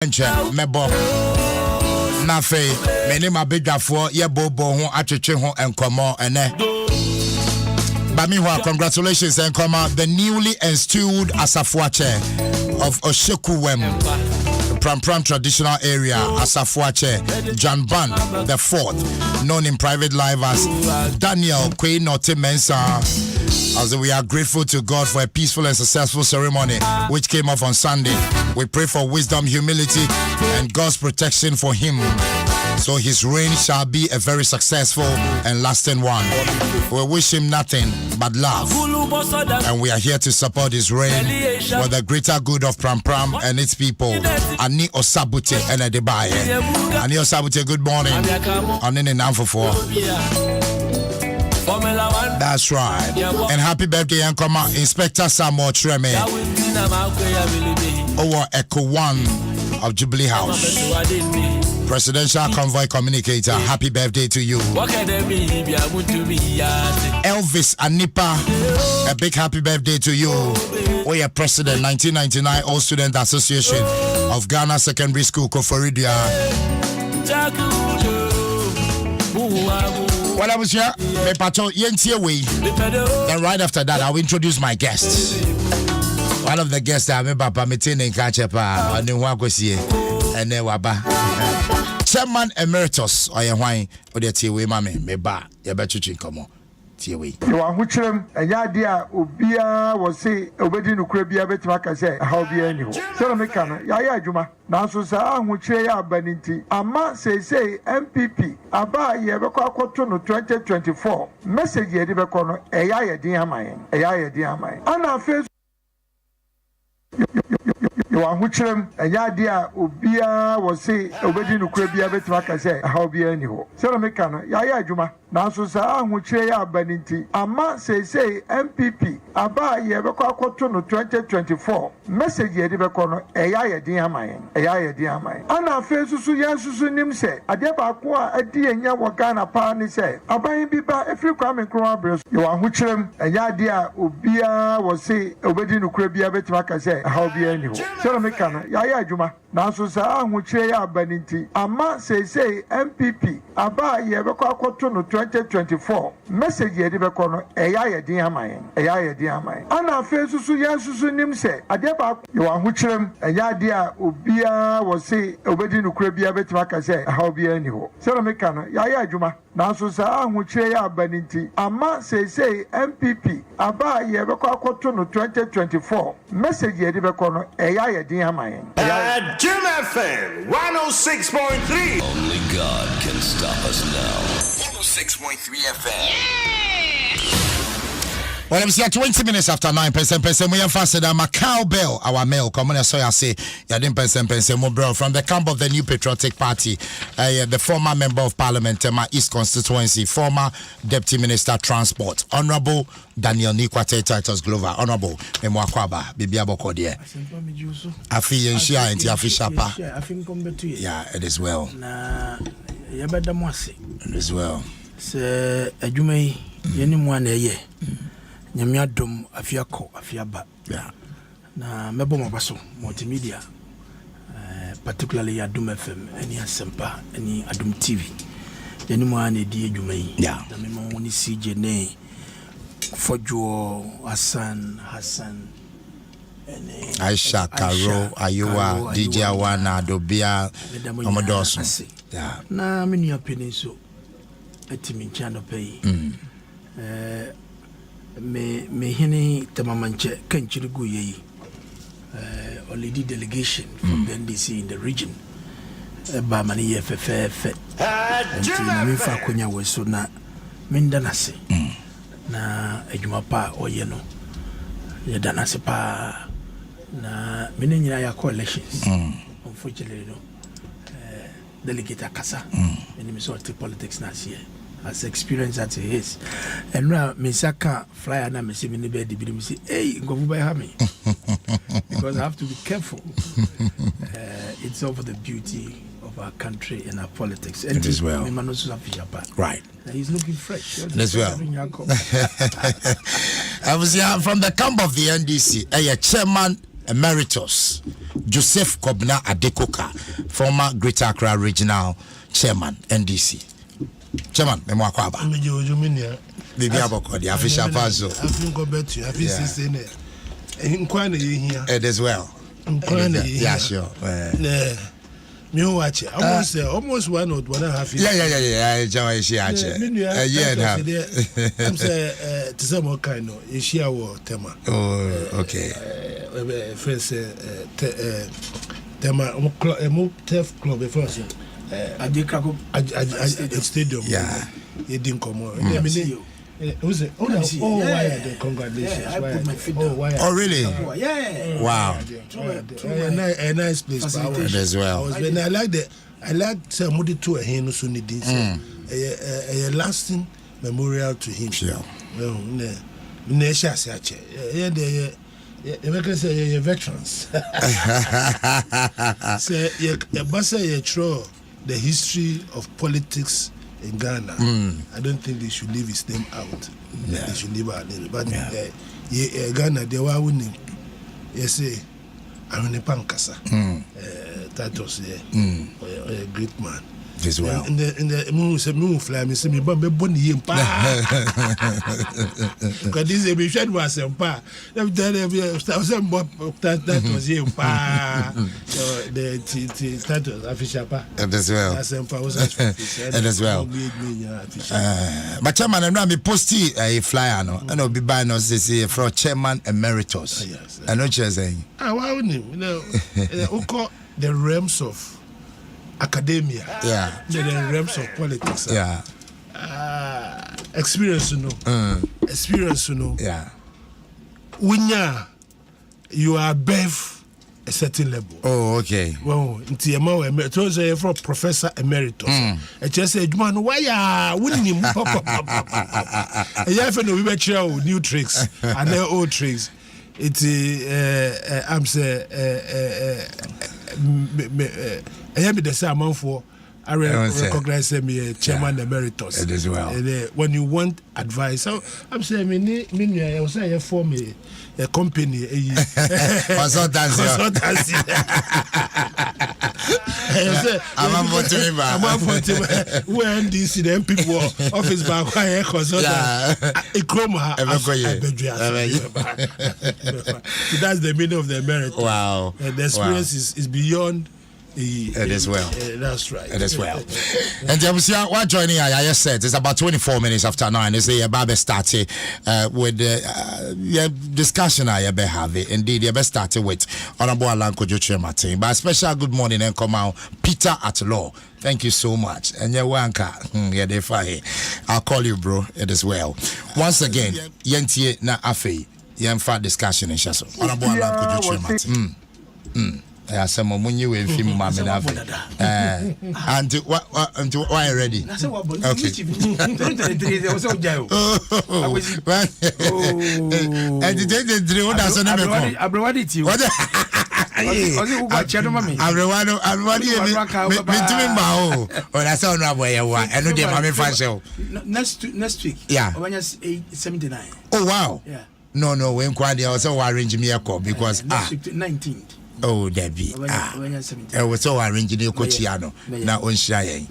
Mebo Nafe, many my big for ye bobo who atcheche ho enkomo ene. Bamiwa, congratulations and come out the newly installed Asafuache of Oshekuwem, Pram traditional area, Asafuache, John Ban the fourth, known in private life as Daniel Queen Mensa. As we are grateful to God for a peaceful and successful ceremony which came off on Sunday. We pray for wisdom, humility, and God's protection for him, so his reign shall be a very successful and lasting one. We wish him nothing but love, and we are here to support his reign for the greater good of Pram and its people. Ani Osabute and Adebaye. Ani Osabute, good morning. Anene Namfofo. That's right. And happy birthday, Ankoma Inspector Samuel Treme. Over Echo 1 of Jubilee House. Presidential Convoy Communicator, happy birthday to you. Elvis Anipa, a big happy birthday to you. We are President, 1999 All Student Association of Ghana Secondary School, Koforidia. Well, I was here, then right after that, I'll introduce my guests. One of the guests I remember permitting in Kachepa, and then Wagosie, and then Waba. Chairman Emeritus, or your wine, or the Tiwi Mammy, Meba, your better come on. You are Huchum, and Yadia, Ubia was say, obeying Ukrabia Betmaka say, how be any. Salamekana, Yaya Juma, Nasusa, Huchea Baniti, Ama say, MPP, Aba Yabaka 2024, message Yedibacono, Aya Diamai, Aya Diamai. Anna face. You are Huchum, and Yadia, Ubia was say, obeying Ukrabia Betmaka say, how be any. Salamekana, Yaya Juma. Nasusa Huchea Baniti, Ama say MPP, Aba Yabaka 2024, message Yedibacono, Aya Diamai, Aya Diamai. Anna face Susu Nim say, Adebaqua, a dear Yawagana Pani say, Abayin Biba, if you come in Crabres, you are Huchum, and Yadia, Ubia was say, obeying Ukrabia Betmaka say, how be any. Salamekana, Yaya Juma, Nasusa Huchea Baniti, Ama say MPP, Aba Yabaka 2024, message Yedibacono, Aya Diamai, Aya Diamai. Anna face Susu Nim say, Adeba, you are Huchum, and Yadia, Ubia was say, obeying Ukrabia Betmaka say, how be any. Salamekana, Yaya Juma, Nasusa Huchea Baniti, Ama say MPP, Aba Yabaka 2024, message Yedibacono, Aya Diamai. Adom FM 106.3. Only God can stop us now. 106.3 FM. Well, I'm here 20 minutes after 9. Mpensenpensenmu we faster than Macau Bell, our mail. Come on, I say, Mpensenpensenmu bro, from the camp of the New Patriotic Party, the former member of Parliament, my East Constituency, former Deputy Minister Transport, Honorable Daniel Nikwate Titus Glover, Honorable Memwakwaba, Bibia Bokodie. Afi Yenshia and Tiafi Shapa. Yeah, it is well. It is well. Sir, a Jumay, anyone a year. Nyamiadom afiako afiaba. Yeah. Na mebo mabaso multimedia, particularly Adom FM, any Asempa, any Adom TV. Anyone a dear Jumay. Yeah. Na memo woni CJ ne Fojo Hassan, Aisha Karo, Ayuwa, DJ Awana, Dobia, Omodoso. Yeah. Na mini opinion so etimi channel pay. Me hini tamamanche kanchirigu yeyi already delegation from the NDC in the region ba mani FFF and me fa konya weso na minda nase na adwuma pa oye no ye danase pa na mini nyina ya coalitions unfortunately no delegate akasa and me sort of politics na here as experience that he is. And now Misaka flyer na me see me bed me say, hey, go buy me. Because I have to be careful. It's over the beauty of our country and our politics. And it is well. Right. He's looking fresh. As well. I was here from the camp of the NDC. Chairman Emeritus Joseph Kobna Adekoka, former Greater Accra Regional Chairman, NDC. Chairman, Memo Akwaba. Bibi Aboko, the official pass. I think go bet you. I think saying here. It as well. Yeah, sure. Me watch it. Almost 1 or 1.5 years. Yeah. I enjoy she I'm say to some kind of issue or tema. Oh, okay. Friends tema mo turf club first. Adikako stadium. Yeah. You didn't come on. Who's it? Why? Congratulations. Oh, really? Yeah. Wow. A nice place. As well. I like somebody to a hand so need this. A lasting memorial to him. Sure. Nesha Sache. You say veterans. Say you throw the history of politics in Ghana. I don't think they should leave his name out. Yeah. They should leave our name. But Ghana, they were winning. You say, I'm in a pankasa. That was a great man. As well. In the moon, say, moon fly, me say, me bomb bonny in pa. Because this is a mission was a pa. That was him pa. So the status official pa. And as well. And as well. But Chairman, I'm not posting a flyer, no, and I'll be buying us this year for Chairman Emeritus. Yes. I know what you're saying. Why wouldn't you know? Who call the realms of academia, the realms of politics, experience, experience, when you are above a certain level. Oh, okay. Well, it was a Professor Emeritus. It just said, man, why wouldn't you pop? You have no new tricks and their old tricks. It's I'm saying I have the same amount for I recognize me Chairman Emeritus. It as well. When you want advice, so I'm saying I was saying for me a company consultancy. I'm voting when this the people office back why consultant so that's the meaning of the merit. Wow. The experience is beyond. As well. That's right. As well. And what joining I said it's about 24 minutes after 9. It's a Baba started with the discussion I be have it. Indeed, you best started with Honorable Alanko Joche Martin. But a special good morning and come out Peter at Law. Thank you so much. And your wanka, they fine. I'll call you, bro. It as well. Once again, yentie na afe yenfa discussion in Shaso. Honorable Alanko Joche Martin. Some when you will film Mamma and why ready? Okay. And the drill that's on next week. Yeah. 79. Oh wow. Yeah. No, when Quadi also arrange me a call because next week 19th. Oh, Debbie. I was so arranging your cochiano. Now on shy.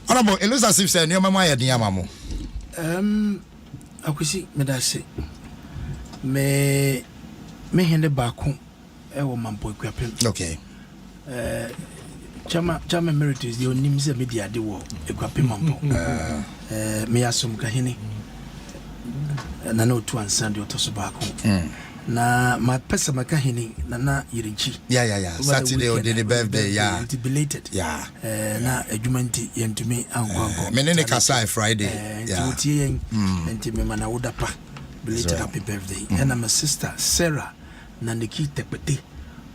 Honorable, it looks as if say your mama had Yamamo. I could see me that say me hand the back home. Okay. Chama Emeritus, the only media the war, a crappy mambo. Me assume Kahini. And I know to answer the Tosobacco. Na my person Makahini, Nana Yirichi. Yeah. Saturday or the birthday, yeah. Belated. Yeah. Na a jumanti and to me, Uncle. Menene Kasai Friday. Yeah. And to me, Manawudapa. Belated happy birthday. And I'm a sister, Sarah, Nandiki Tepete.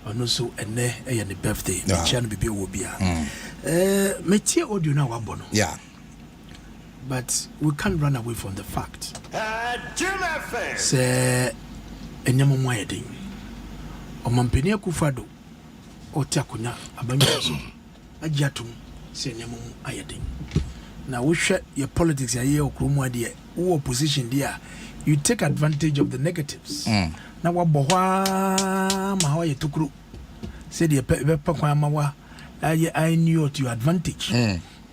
And also, and there, and the birthday. Chan Bibi Wobia. Metia audio now, Wabono. Yeah. But we can't run away from the fact. Jim Say, enyamo mwayedin omampeni akufado otakunya abanyaso agiatum se enyamo ayedin na wohwɛ your politics ayɛ okromu adeɛ wo opposition deɛ you take advantage of the negatives na wabɔ hɔ ma hɔ yɛ tokuro sɛ deɛ bɛpɛ kwan ma wa I knew to your advantage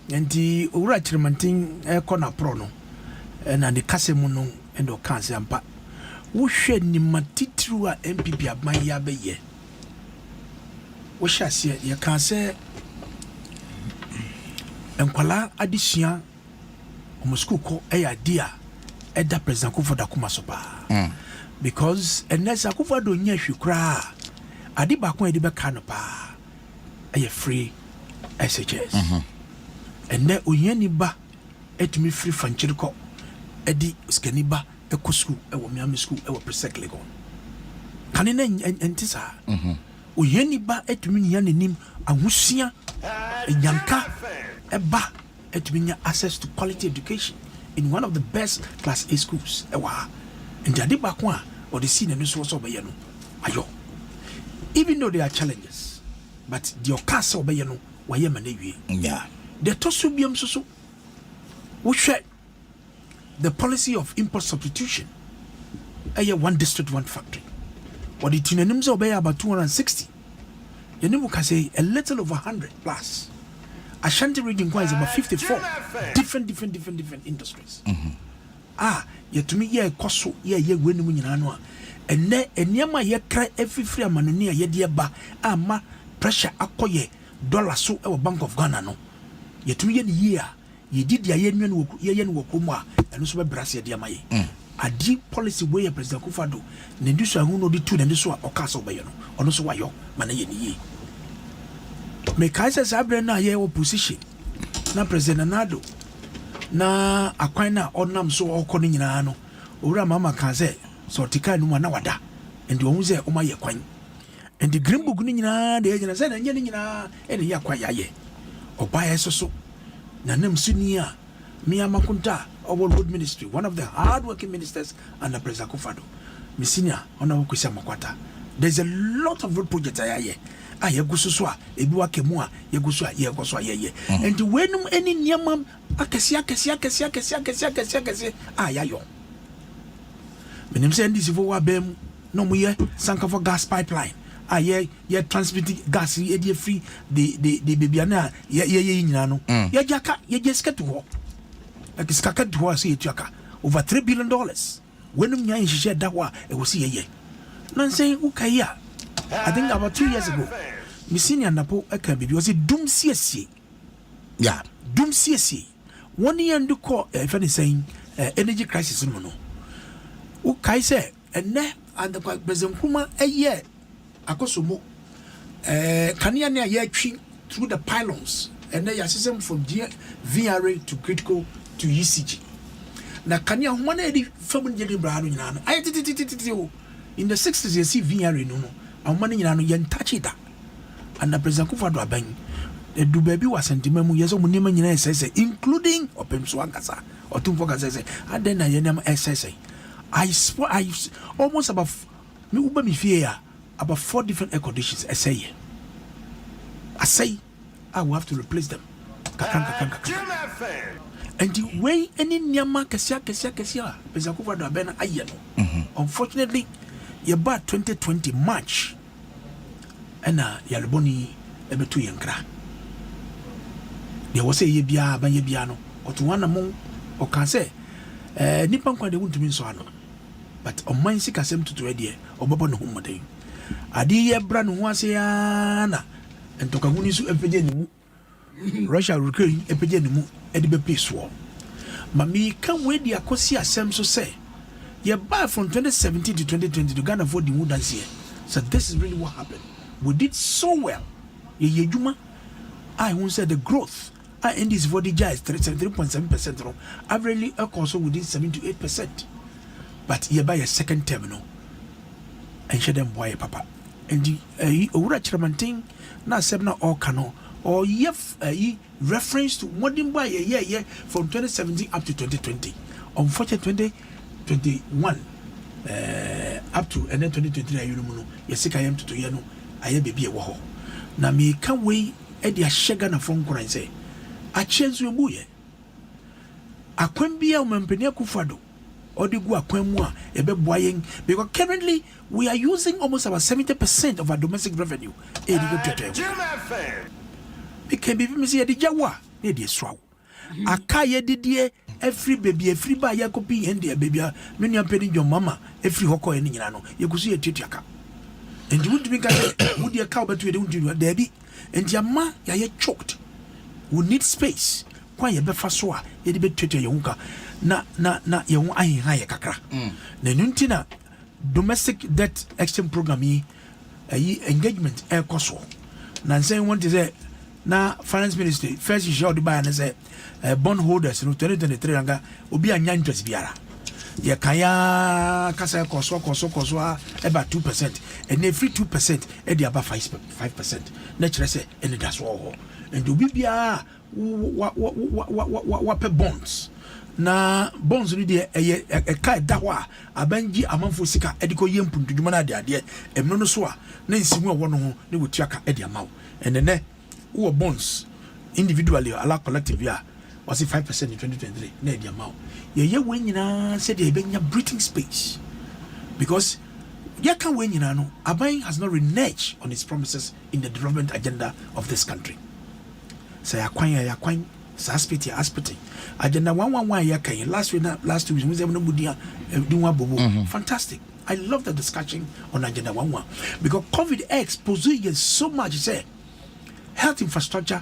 nti owura kyerɛmanten ɛkɔ na pro no na de kase mu no ɛna ɔka sɛ ampa wohwɛ nima titiriw a MPP aban yɛ abɛyɛ wohyɛ aseɛ yɛka sɛ nkwala adesua ɔmo school kɔ ɛyɛ ade a ɛda president Akufo da kuma so paa because ɛnɛ sɛ Akufo do nya hwe koraa ade baako a yɛde bɛka no paa ɛyɛ free SHS ɛnɛ ohiani ba ɛtumi free fankyere kɔ ɛde skani ba ɛkɔ school ɛwɔ Miami school ɛwɔ Presec Legon kane na ɛnti saa ohiani ba ɛtumi nya n'anim ahosua nyanka ɛba ɛtumi nya access to quality education in one of the best class A schools ɛwɔ nti ade baako a ɔde si n'ani so sɛ ɔbɛyɛ no ayɔ even though there are challenges but the okasa obeye no waye manewie yeah the tosubium so wohwe the policy of import substitution one district one factory what it tinanim so obeye about 260 yenimu ka say a little over 100 plus Ashanti region is about 54 different industries yetumi ye koso ye wenu mu nyina no a enne eniama ye kra every amanoni a ye de ba ama pressure akoye dollar so e Bank of Ghana no yetumi ye ni a ye didi aye nwa no ye no wokomu a eno so be brase de amaye adi policy wey President Akufo Addo ne ndiso ahu no de tu ne so a okasa obeye no ono so wayo mana ye ni ye me kaisa sabre na ye opposition na President Nado na akwan na onam so okọ ni nyina no owura mama kan se so tika nu na wada ndi ohun se o ma ye kwan ndi green book ni nyina de nyina se na nye ni nyina e de yakwa yaye oba ye so na nam suni a mi amakunta our road ministry one of the hard working ministers under President Akufo Addo mi senior ona wo kwesi amakwata there's a lot of road projects ayaye yegususu a ebi wa kemu a yegusu a yegoso a yeye and wenum any niamam akesi yayo menim say ndisi fo wa bem no mo ye sankafo gas pipeline ye transmitting gas e dey free the baby na ye nyina no ye jaka ye jeska to ho akiska ka to ho say etuaka over $3 billion wenum nya nhihye da ho a e wo see ye nan say ukaya I think about 2 years ago mi senior napo aka bibi was dum siesie yeah dum siesie one year ndu ko if any saying energy crisis no no ukai say enne and the President Kuma eye akosomo kania ne aye twi through the pylons and then your system from VRA to critical to ECG na kania ho na edi fam je bra no nyina no aye titi in the 60s you see VRA no amani nyina no yen touch it and the President Akufo Addo aban do baby was sentiment mu yeso munima nyina say including opemso ankasa otumfo ka say aden na yenam say I almost about me uba mi fie ya about 4 different air conditions I say I will have to replace them and the way any nyama kesia President Akufo Addo aban aye no unfortunately ye ba 2020 March ena yalboni ebetu yenkra de wo say ye bia ban ye bia no oto wana mo o kan say nipa kwa de wuntumi nso ano but o man sika sem tutu e de obobo no humoden adi ye bra no ho ase ya na entoka huni su epeje ni mu Russia Ukraine epeje ni mu e de be peso mami kan we di akosi asem so say you buy from 2017 to 2020 to Ghana for the wood dance here. So this is really what happened. We did so well. Juma, I won't say the growth. I end this for the is 3.7%. Averagely, also within 7 to 8%. But you buy a second terminal and share them boy papa. And the Ura Chiramanting, na Sebna or Kano, or reference to what didn't buy a year from 2017 up to 2020. Unfortunately, 2021 up to and then 2023 ayuno yesika yam to yano aye baby e wo ho na me ka we e dia shega na from koran say a chance we buye akwan bia umampeni akufado odi gu akwan mu a ebeboa yen because currently we are using almost about 70% of our domestic revenue Adom FM. it can be me say the jawa e dey swaw aka ye didie every baby every ba ya kopi en dey baby a me nua pedi dwom mama every hokọ en nyina no ye kusu ye tutuaka and you would be got would you cow betu dey there be and your ma ya ye choked we need space kwa ye be fa so a ye de betutu ye hunka na ye hu ahin ha ye kakra na nunti na domestic debt exchange program yi engagement e koso na say want to say na finance ministry first you should buy and say bond holders no 2023 anga obi anya interest biara ye kaya kasa koso about 2% and every 2% e dey about 5% na kire say any that's all and obi bia wa pe bonds na bonds ni de e kai da ho a abanji amanfo sika e de ko yem puntudwuma na de emno no so a na nsimu a wo no ho ne wotuaka e de amaw and then who bonds individually or collective ya was it 5% in 2023 na the amount ye we nyina said they be breathing space because ye can we nyina no aban has not reneged on its promises in the development agenda of this country say akwan sa aspect agenda 111 ya kan last 2 weeks we say no budia dinwa bobo fantastic. I love the discussion on agenda 11 because COVID exposed so much say health infrastructure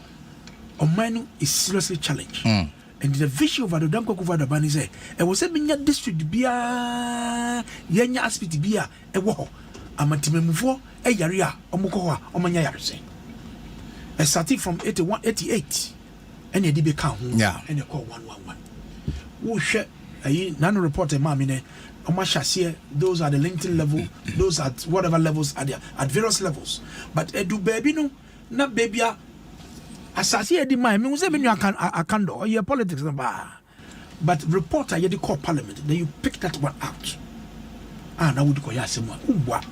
on mining is seriously challenged. And the vision of Adom Kukuvada is say, it was a minya district bia, yenya aspect bia, a war, a matimemufo, a yaria, omukoa, omanya yarse. Starting from 81, 88, and a DB count, and you call 111. Who share a nano report a mamine, Omasha, those are the LinkedIn level, those at whatever levels are there, at various levels. But edu baby no. Na baby asasi edi mai me say me nu akando or your politics na ba but reporter you call parliament then you pick that one out na would ko yasema ubwa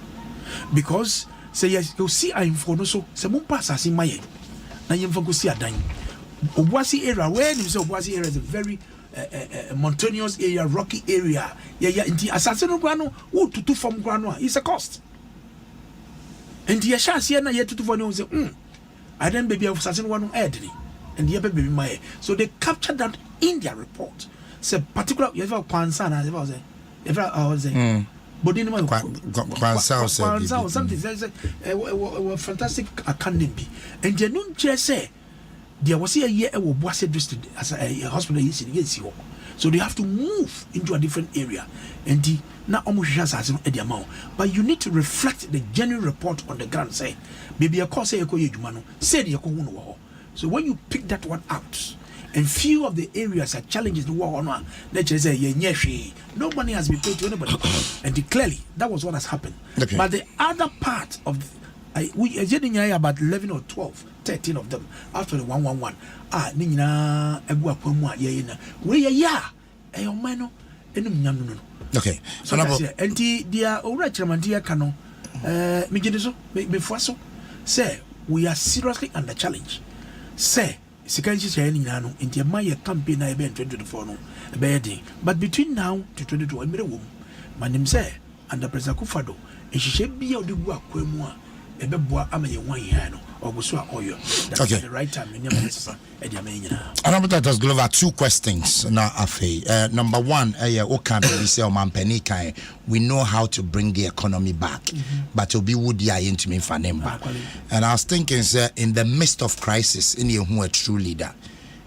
because say yes you see info no so say mo pass asasi mai na yemfa go see adan Obuasi area where you say Obuasi area is a very mountainous area, rocky area inti asasi no grano wo tutu from grano is a cost and the asasi na yet tutu for no say I then baby of certain one edgy and the other baby my so they captured that in their report. Say particular you ever Kwansan as if I was saying but in my Kwansan something says a fantastic academy and the nun just say there was a year will Boise district as a hospital is in you. So they have to move into a different area and the now almost just as the amount. But you need to reflect the genuine report on the ground. Say, maybe a course say so when you pick that one out, and few of the areas are challenges the war on let's just say no money has been paid to anybody. And clearly that was what has happened. Okay. But the other part of we are about 11 or 12, 13 of them after the 111. Nina Egua Pumwa Yena. We no. Okay. So and dear Orachamandia Cano, Mijidiso, before so, say, we are seriously under challenge. Say, Sekanji Nano, in the Maya campaign I been 2024, no, a bedding. But between now to 22, I'm a woman. My name say, under President Kufado, and she should be out the work Quemua, a beboa Amay 1 year, or Busua Oyo. That's the right time in your minister. And that has Glover 2 questions now Afe. Number 1, we know how to bring the economy back, but to be woody into me for them. And I was thinking, sir, in the midst of crisis, in you who are a true leader,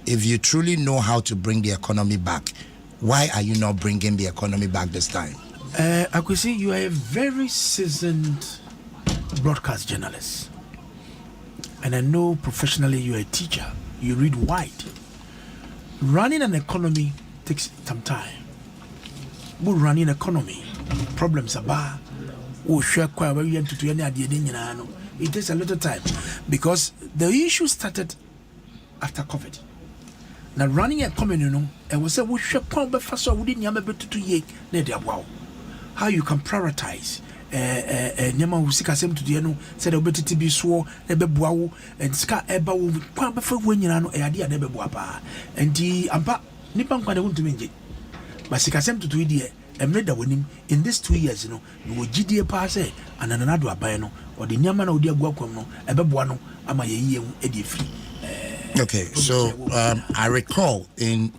if you truly know how to bring the economy back, why are you not bringing the economy back this time? I could see you are a very seasoned broadcast journalist, and I know professionally you are a teacher. You read wide. Running an economy takes some time. But running an economy, problems are bad. It takes a little time because the issue started after COVID. Now running a economy, I was say how you can prioritize. Nema usika sem to the no said obetiti bi so ebeboawo and ska eba wo kwa befa wo nyina no e ade ade beboa pa enti ampa nipa nkwa de wontumi nje but sikasem to do die emre da wonim in these 2 years no wo gidie pa se ananana do aban no odi nyama na odi agua kwam no ebeboa no ama ye hu edi free. Okay, so I recall in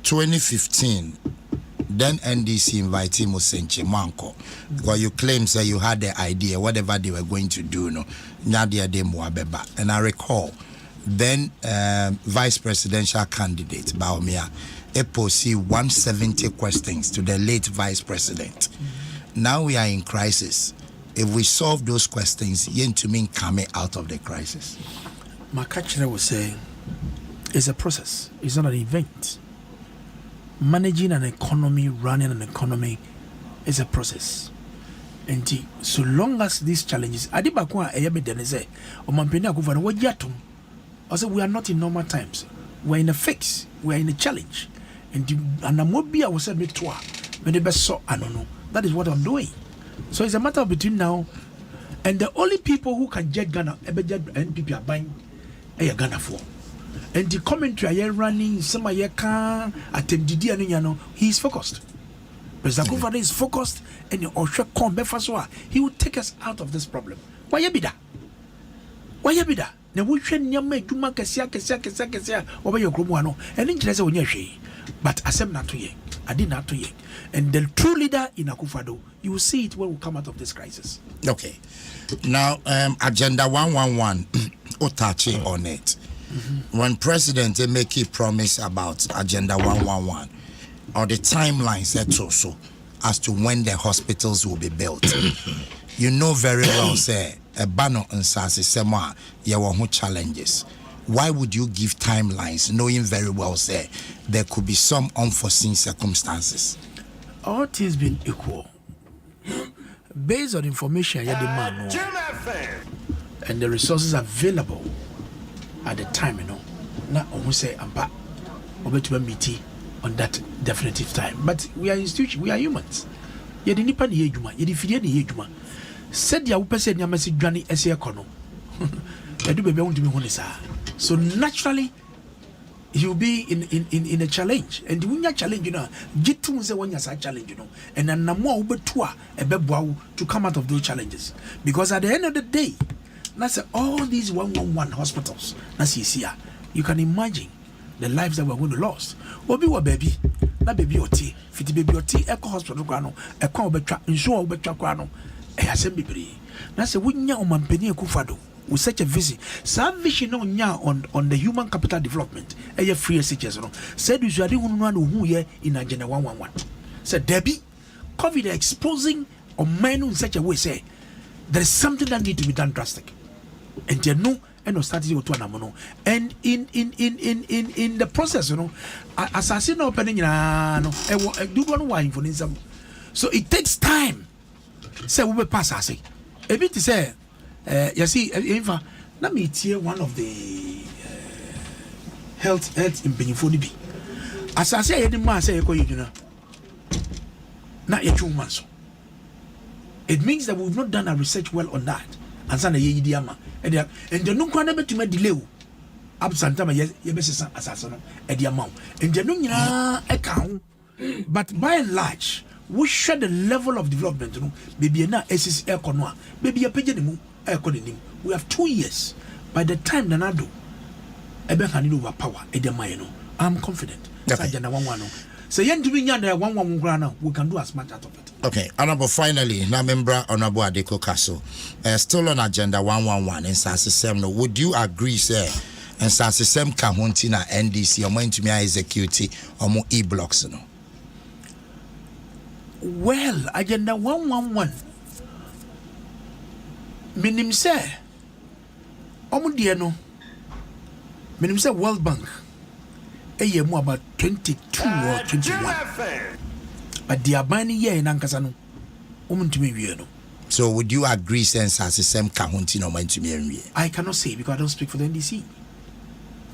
2015 then NDC invited Mpensenpensenmu because you claim that you had the idea whatever they were going to do no and I recall then vice presidential candidate Baumia posed 170 questions to the late vice president. Now we are in crisis. If we solve those questions, to mean coming out of the crisis. My catcher was saying it's a process, it's not an event. Managing an economy, running an economy is a process. And so long as these challenges, Adibakwa Ayabedenize, or Mampenia Governor, what yatum, also we are not in normal times. We're in a fix, we're in a challenge. And Namobia was said me twa, when the best saw, I don't know. That is what I'm doing. So it's a matter of between now and the only people who can jet Ghana, NPP are buying a Ghana for. And the commentary I running some I can attend Didi, he is focused. President Akufo-Addo is focused and he will take us out of this problem. Why you be that? Why you be that? Now we should nyame juma kesia over your group one and interest on your she. But asem not to ye. I did not to ye. And the true leader in Akufo-Addo, you will see it when we come out of this crisis. Okay. Now Agenda 111 touching on it. When President make a promise about Agenda 111 or the timeline set also as to when the hospitals will be built, you know very well, say, a banner and Mpensenpensenmu, there were challenges. Why would you give timelines knowing very well, say, there could be some unforeseen circumstances? All things being equal, based on information you demand and the resources available at the time, not almost say ampa or to meet on that definitive time. But we are institution, we are humans. You didn't pay the ejuma, you didn't the ejuma. Said ya upe said ya message Johnny Ese Kono. I do be want to be honest. So naturally you'll be in a challenge. And when you challenge, jitu se when you say challenge, and then namo ubetua ebebwa to come out of those challenges. Because at the end of the day, that's all these 111 hospitals. That's here. You can imagine the lives that we're going to lose. Obi wa baby, na baby oti, fiti baby oti, echo hospital kwano, echo obetra, insure obetra kwano, asem bibiri. That's when you Mampeni Akufo-Addo with such a vision. Some vision on the human capital development. Free SHS, said you should who here in Agenda 111. Said Debbie, COVID exposing on men in such a way. Say there is something that need to be done drastic. And you know, and no strategy to an and in the process, assassin opening do one wine for some. So it takes time. Say we will pass us. A bit to say, you see, Eva, let me hear one of the health in Benifonibi. As I say, any man say, not yet 2 months. It means that we've not done our research well on that. And sana ye diama and the no kwana betume delay absentama ye besesa asasano e dia maw and the no nyina account. But by and large we share the level of development baby na SSC econo a baby apage mu economy. We have 2 years. By the time Nanado ebe can over power e dia maye no, I'm confident. Okay. Agenda 111 so yen to be nyanda 111 now we can do as much out of it. Okay, Honorable, finally, now member Honorable Adeko Kaso, still on Agenda 111 in Mpensenpensenmu. Would you agree, sir, and Mpensenpensenmu Kahuntina NDC, or going to me execute or more e-blocks? No? Well, Agenda 111, minim say, Omudiano, minim say World Bank, a year more about 22 or 21. But the abani year in Ankasano, to me, So would you agree, since Mpensenpensenmu Kahuntina or to me? I cannot say because I don't speak for the NDC.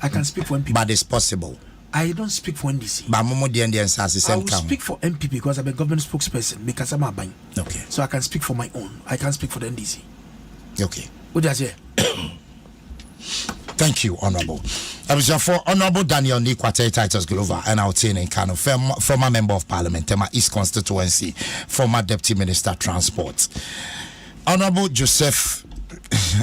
I can speak for MPP. But it's possible. I don't speak for NDC. But Momo the I Mpensenpensenmu will speak for MPP because I'm a government spokesperson because I'm a bank. Okay. So I can speak for my own. I can't speak for the NDC. Okay. What does it? Thank you, Honorable. For Honorable Daniel Nikwate Titus Glover, and our in Kano, former Member of Parliament, Tema East Constituency, former Deputy Minister Transport. Honorable Joseph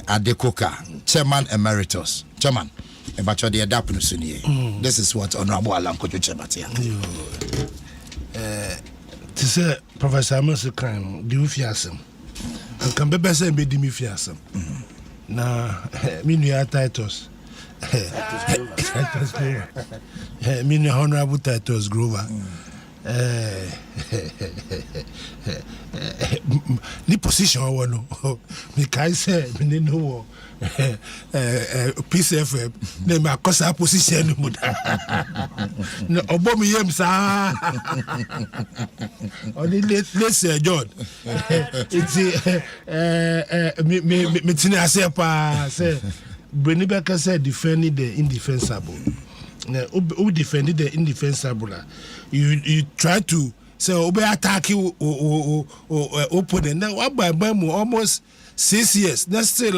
Adekoka, Chairman Emeritus. Chairman, this is what Honorable Alanko Juchebatia. To say, Professor Amos Kran, do you fear some? And can be better and be dimi fear some. Now, me Titus. Me Honorable Titus Grover. Ni position one me kai say me no PCFM na me akosa position mu da no obo me yem sa oni let's John it's me tini ase pa say Brenny Becker said defending the indefensible. Who defended the indefensible? You try to say obe attack you opponent. Now what by almost 6 years. That's still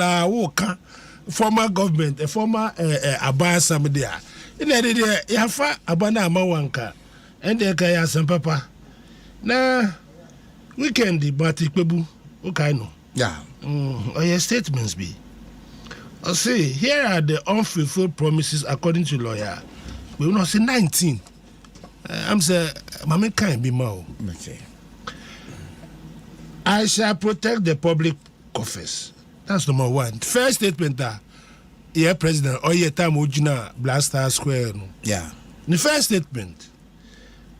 former government, a former Abaya somebody. In the yafa abana amawanka and the kaya some papa. Now weekend batik bebu okay no. Yeah. Or your statements be. I say here are the unfulfilled promises according to lawyer. We will not say 19. I'm saying, Mama can't be more. Okay. I shall protect the public coffers. That's number one. First statement yeah, President, or yeah, time Ojina Blaster Square. Yeah. The first statement,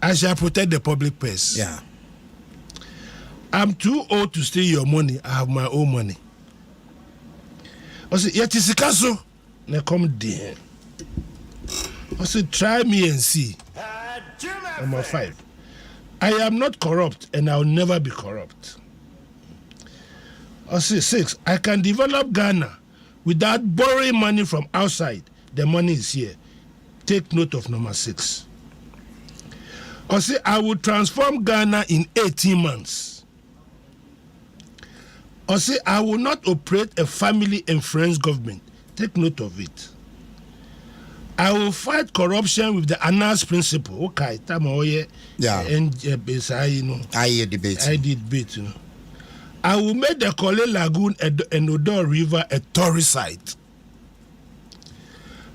I shall protect the public purse. Yeah. I'm too old to steal your money. I have my own money. I say, yet is a castle. Now come there. I said, try me and see. Number 5. I am not corrupt and I'll never be corrupt. I said, 6. I can develop Ghana without borrowing money from outside. The money is here. Take note of number 6. I said, I will transform Ghana in 18 months. I say, I will not operate a family and friends government. Take note of it. I will fight corruption with the Anas principle. Okay, yeah. And I debate. I debate. I will make the Kole Lagoon and Odo River a tourist site.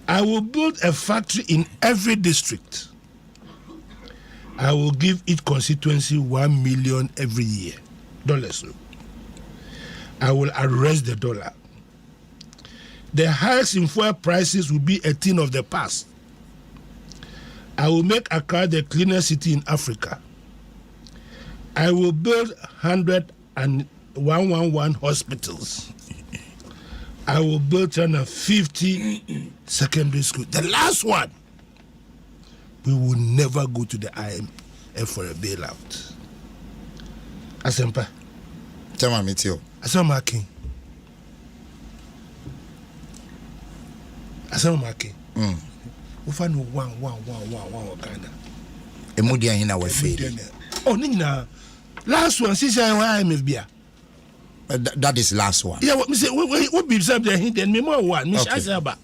I will build a factory in every district. I will give each constituency $1 million every year. Dollars. I will arrest the dollar. The hikes in fuel prices will be a thing of the past. I will make Accra the cleanest city in Africa. I will build 111 hospitals. I will build 250 secondary schools. The last one, we will never go to the IMF for a bailout. Asempa. Tell me, Mitio. Asama King. We find one Ghana. Emudia hina we fade. Oh, Nina. Last one, since I IMF Bia. That is last one. Yeah, what me say? What be something? Then me more one. Me Shazaba.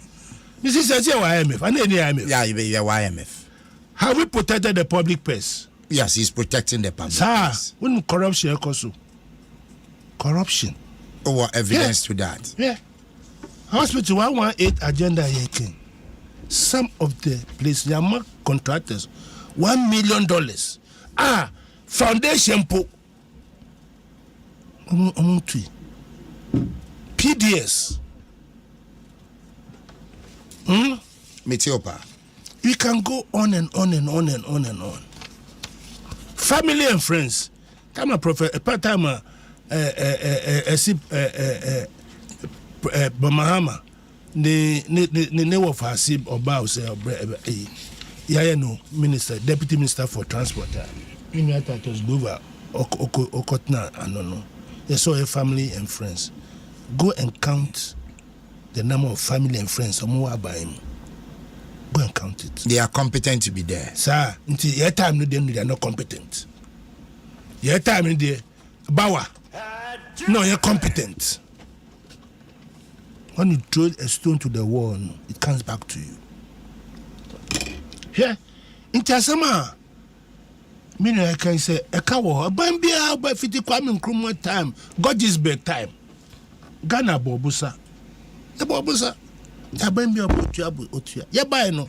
Me say IMF. I need IMF. Yeah, you IMF. Have we protected the public purse? Yes, he's protecting the public purse. When corruption also. Corruption. What evidence to that? Yeah. Hospital 118 agenda here. Some of the places, they are more contractors. $1 million. Foundation po. PDS. Metiopa. We can go on and on and on and on and on. Family and friends. Time a prophet, a part time Bahama. The name of Hasib Oba say no minister, deputy minister for transport. United was Glover Okotna and no. They saw a family and friends. Go and count the number of family and friends. Go and count it. They are competent to be there. Sir, until your time they are not competent. Your time in there, Bawa. No, you're competent. When you throw a stone to the wall, it comes back to you. Yeah. In Tasama, I can say, a cow, a bambia, by 50 Kwame Nkrumah time, Godisberg time. Ghana Bobusa. The Bobusa. Tabambia Otua. Yeah, by no.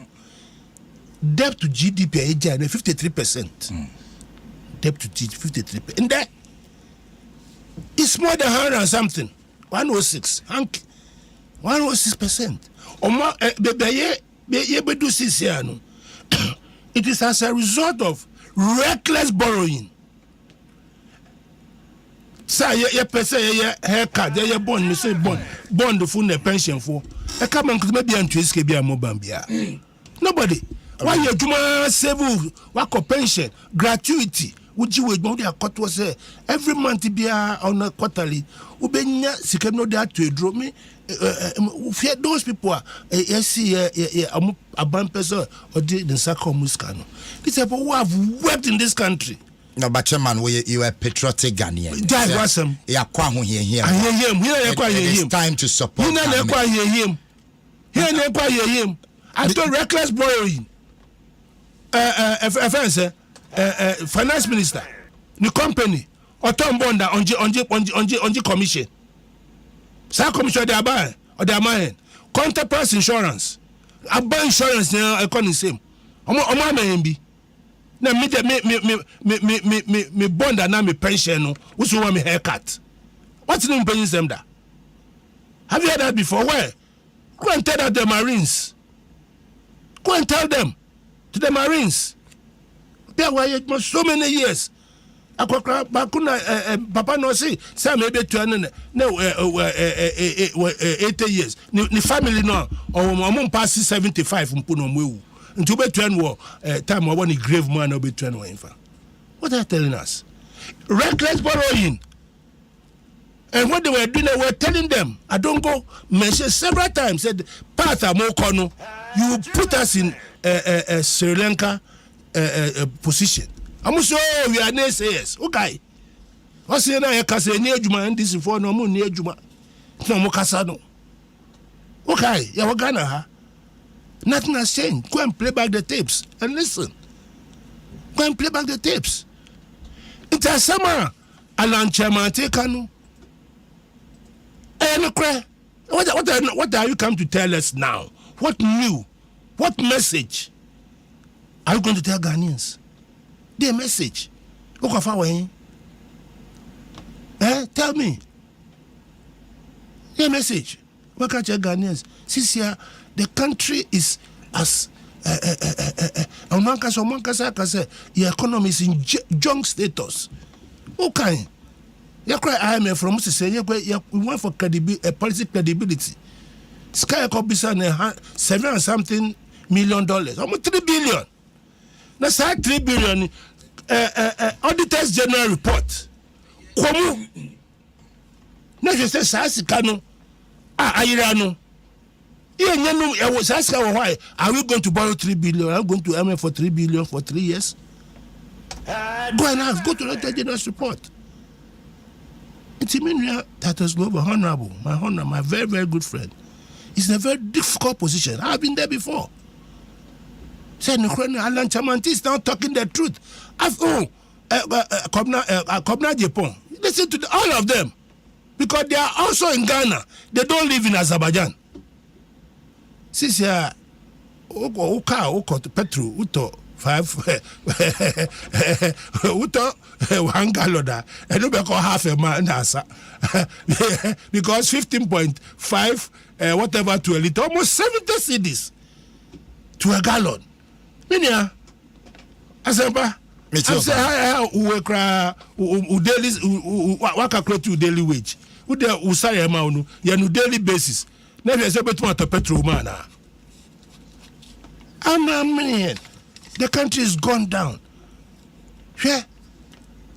Debt to GDP, 53%. Debt to GDP, 53%. And that is more than 100 and something. 106. 106%. It is as a result of reckless borrowing. Say ye person ye haircut ye bond me say bond for the pension for. I come and maybe and twist be a mobambia. Nobody. Why you juma save wako pension gratuity? Would you wait? Their court was every month be on a quarterly. Ubenya sikeno there to draw me. Those people are a bumpers or did the Sako Muscano. These people who have worked in this country. No, but Chairman, you are patriotic Ghanaian. That was him. Yeah, Kwahu here. I hear him. It is time to support him. I told reckless borrowing. Finance minister, the company, or Tom Bonda on the commission. Some commission they are buying or they are buying. Counterparts insurance. I buy insurance now. I call the same. I'm MB. Now me bond and now me pension. Who's want me haircut? What's the name paying them that? Have you heard that before? Where? Go and tell that the Marines. Go and tell them to the Marines. There were so many years. Papa no say maybe 80 years. The family no or pass 75 mpuno mwewu. Until be 20 time I want a grave man be 20 infant. What are they telling us? Reckless borrowing. And what they were doing, they were telling them, I don't go mention several times, said, Pata Mokono, you put us in Sri Lanka position. I'm so we are naysayers. Okay. What's the name? I can say near Juma and this for no more near Juma. No more Casano. Okay, you're Ghana, huh? Nothing has changed. Go and play back the tapes and listen. Go and play back the tapes. It's a summer. Alan Chairman Tekanu. What are you come to tell us now? What new? What message are you going to tell Ghanaians? Their message. Tell me. Their message. What can you tell Ghanaians? Since here, the country is as the economy is in junk status. Okay. You cry IMF from us to say we want for policy credibility. Sky Cobisa $7 and something million, almost $3 billion. That's $3 billion. Auditors General report. Komu. Now you say Sasikano. Ayirano. I was asking why are we going to borrow $3 billion? Are we going to IMF for $3 billion for 3 years? Go and ask. Go to the General report. It's a man that was global honorable, my very, very good friend. He's in a very difficult position. I've been there before. Said Alan Chamanti is now talking the truth. Kobna Japan. Listen to all of them. Because they are also in Ghana. They don't live in Azerbaijan. Since Petro, Uto, 5 Uto, 1 gallon, and you call half a man, because 15.5, whatever to a liter, almost 70 cedis to a gallon. Minya, Asempa, I say, how we cry, daily, what daily wage? Who there, who say amount, you daily basis. Never is able to petrol man. The country is gone down. Yeah.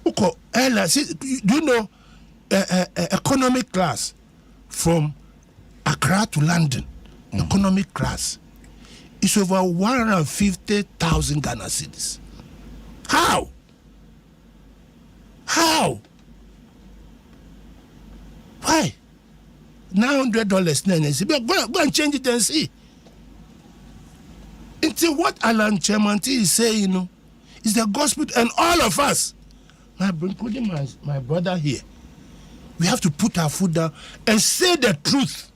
Do you know economic class from Accra to London? Economic class is over 150,000 Ghana cedis. How? Why? $900. Go and change it and see. Until what Alan Chemanti is saying, is the gospel, and all of us, including my brother here, we have to put our foot down and say the truth.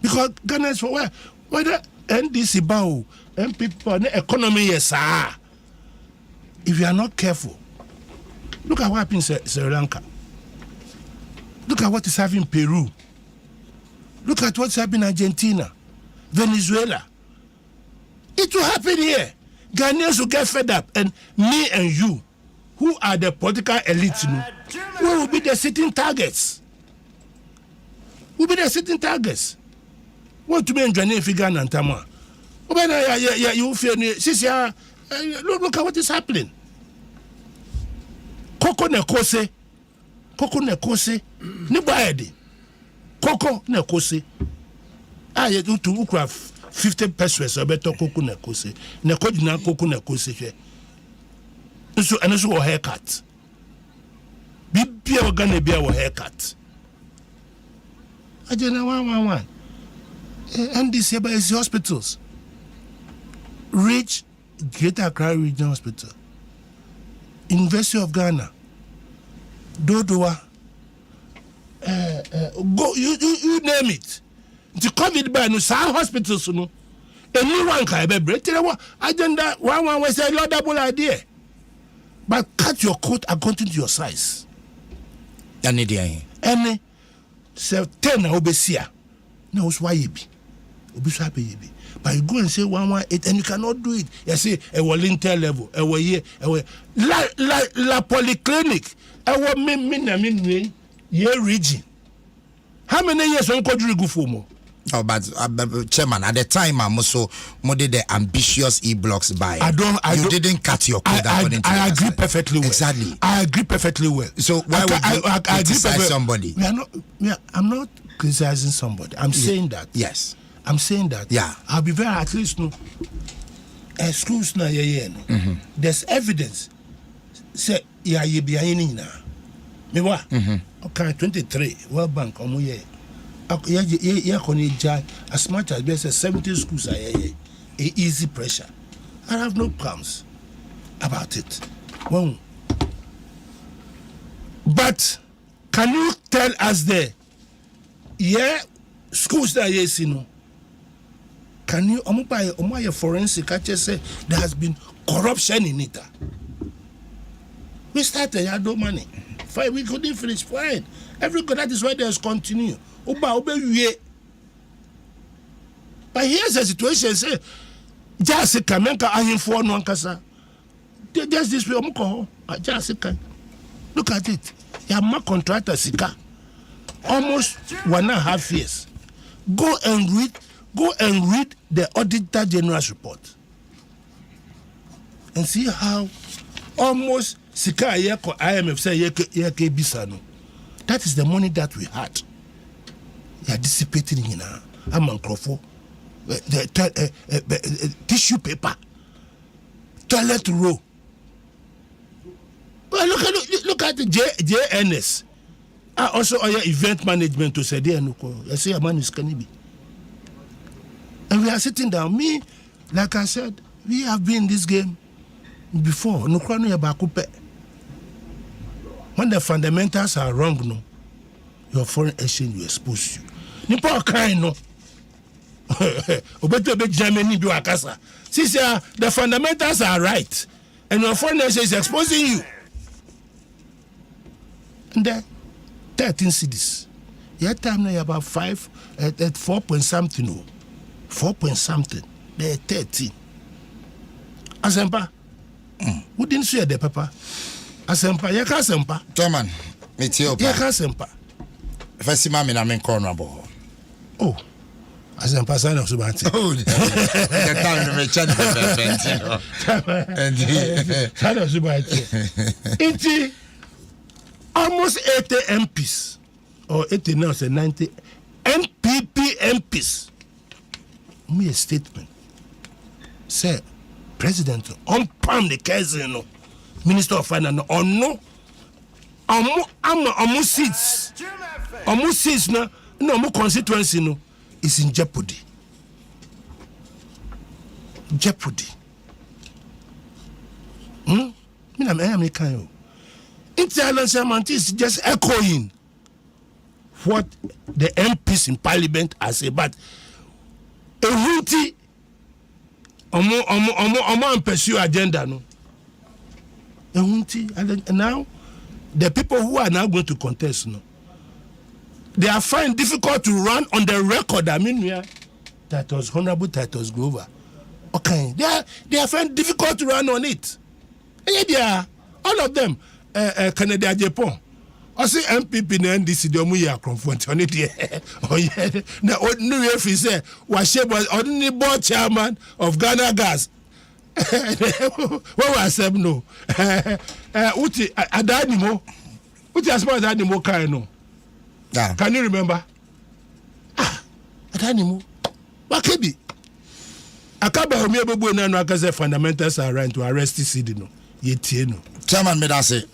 Because Ghana is for whether NDC bow, MPP, the economy, yes, sir. If you are not careful, look at what happened in Sri Lanka. Look at what is happening in Peru. Look at what's happening in Argentina, Venezuela. It will happen here. Ghanaians will get fed up, and me and you, who are the political elites, we will be the sitting targets. We'll be the sitting targets. What to be in Ghanaian figure and Tama? You feel look at what is happening. Koko nekose, nibaedi. Koko nekose. You to ukra 50 pesos or better koko nekose. Nekodina koko nekose. So and also a haircut. Be a gonna be our haircut. I don't know one. And this here is hospitals. Rich Greater Accra Regional Hospital, University of Ghana, Dodowa, go you name it. The COVID by no some hospitals no. Anyone can be break. Agenda one was a laudable idea. But cut your coat according to your size. Any 10 obesia. No, why you be? Obi. But you go and say 118 and you cannot do it. You say a volunteer level, a way, la polyclinic, a mean, year region. How many years on could you go for more? Oh, but Chairman, at the time, I'm also did the ambitious e-blocks by. You didn't cut your code. I agree perfectly well. Exactly. I agree perfectly well. So why would you criticize somebody? I'm not criticizing somebody. I'm saying that. Yes. I'm saying that. Yeah. I'll be very at least no. Schools na there's evidence. Say you be na. Me wa. Okay, 23 World Bank omuye. As much as we say 70 schools are easy pressure. I have no qualms about it. Well, but can you tell us schools that no? Can you omupa forensic say there has been corruption in it? We started Adom money. Fine, we couldn't finish. Fine. That is why there's continue. But here's the situation. Say, just Kamenka ahin for no ankasa. Just this way, just look at it. Yama contractor sika. Almost 1.5 years. Go and read the Auditor General's report and see how almost sika yeko IMF say yeke bisano. That is the money that we had. You are dissipating in a mangrove, tissue paper, toilet roll. Well, look at the JNS. Also, event management to say there. I say a man is canibi. And we are sitting down. Me, like I said, we have been in this game before. When the fundamentals are wrong, your foreign exchange will expose you. Nipo kind no. Obeto Germany do akasa. See, the fundamentals are right, and your foreign exchange is exposing you. And then 13 cities. Your time now about 5 at 4 point something. 4 point something. They're 13. Asempa. Who didn't share the papa? Asempa. Yaka Asempa. Chairman, it's your Yaka Asempa. First, I'm in corner. Oh, Asempa San of Subati. Oh, the time to make San of Subati. It's almost 80 MPs, or 80 now, say 90 MPP MPs. Me a statement. Say, President, on palm the case, Minister of Finance, or no, seats. almost says no more constituency no is in jeopardy. Jeopardy. I am kind of Nsem is just echoing what the MPs in Parliament are saying, but a hunty omo pursue agenda no. A hunty and now the people who are now going to contest no. They are finding difficult to run on the record. I mean, that was Honorable Titus Glover. Okay, they are finding difficult to run on it. And yeah, all of them, Canada, Japan. I say MPP and NDC, they are confronted on it. Oh yeah, the ordinary officer say, was ordinary board chairman of Ghana Gas. What was them no? Uti Adanimo, Uti as far as Adanimo can no. Can you remember? Adanimo, what could be? Akaba Omiabu na no akaze fundamentals are right to arrest CD no. Yetie no. Chairman Medase.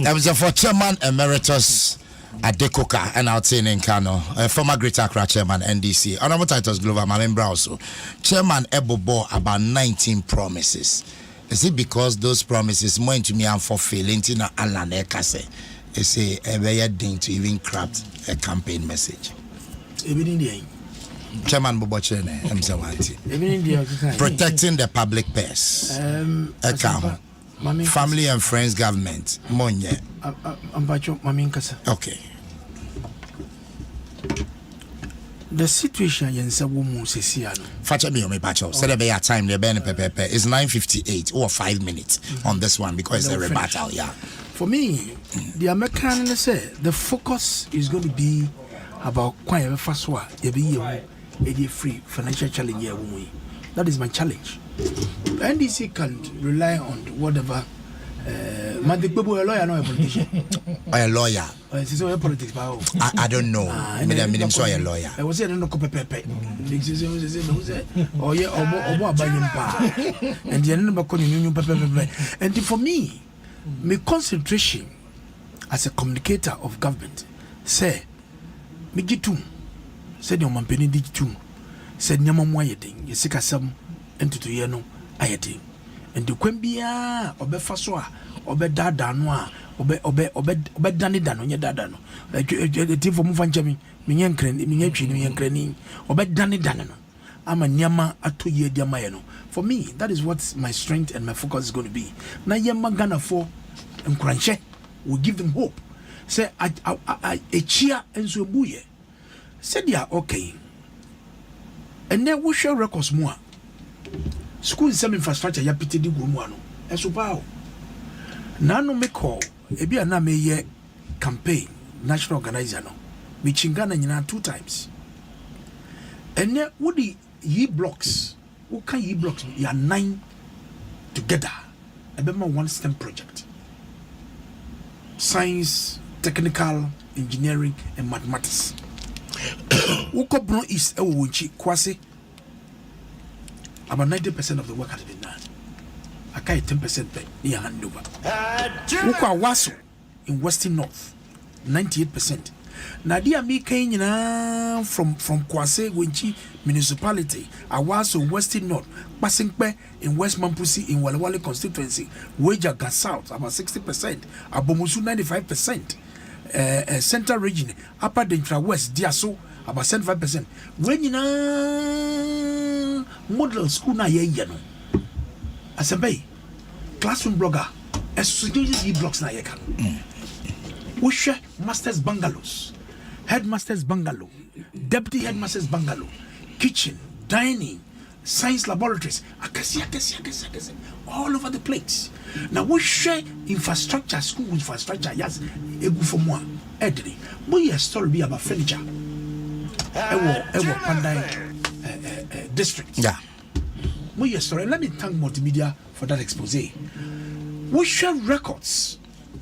I was for Chairman Emeritus Adekoka and out in Kano, former Greater Accra Chairman NDC. Honorable Titus Glover, my member also. Chairman Ebobo about 19 promises. Is it because those promises more into me and for failing to na alane kase? It's a very thing to even craft a campaign message. Chairman Bobochene, protecting the public purse. Family and friends government. Monye. Okay. The situation yensa womu sesiano. Facha me me bacho. Say there be a time there be pepe. It's 9:58 or 5 minutes on this one because it's a rebuttal. Yeah. For me, the American say the focus is going to be about quite a fast one. A free financial challenge. That is my challenge. NDC can rely on whatever. Madikbu a lawyer, not a politician. A lawyer. A politics. I don't know. I'm a lawyer. I was saying no pepe. Oh yeah, or more buying power. And the number calling pepe. And for me, my concentration as a communicator of government, say, me gitum. Said your mampeni digitum, said Yamam Wayeding, Yasikasam, and to Yano, Ayeding. And the Quembia, Obe Faswa, Obe Dadanoa, Obe Danny Dan on your Dadano, like the team for Mufanjami, Minyan Crane, Obe Danny Danano. I'm a Nyama at 2 year Diamayano. For me, that is what my strength and my focus is going to be. Na Yamagana for and Cranche will give them hope. Say, I cheer and so buye. Said yeah, okay. And then we share records more. School in some infrastructure ya pity di gumuano. Esupao. Nano me call. Ebi ana me ye campaign national organizer no. We chingana nyina 2 times. And then what the ye blocks? What can ye blocks? Ya 9 together. Ebema 1 STEM project. Science, technical, engineering, and mathematics. Ukobron is a winchi kwase. About 90% of the work has been done. I can't 10% near handover. Uko Waso in Western North, 98%. Nadia mi Kenya from Kwase Winchi municipality, Awaso Western North, Pasingpe in West Mampusi in Walawale constituency, Wajaga South about 60%, Abomusu 95%. Central region, Upper Dentra West, Diaso, about 75%. When you know model school na ye no. As a bay, classroom blogger, as students blocks na ye can. We share masters bungalows, headmasters bungalow, deputy headmasters bungalow, kitchen, dining, science laboratories, akasi, all over the place. Now we share infrastructure, school infrastructure, yes, egu for more. Edri, we a story be about furniture. Ewo Pandai district. Yeah. We a story. Let me thank multimedia for that expose. We share records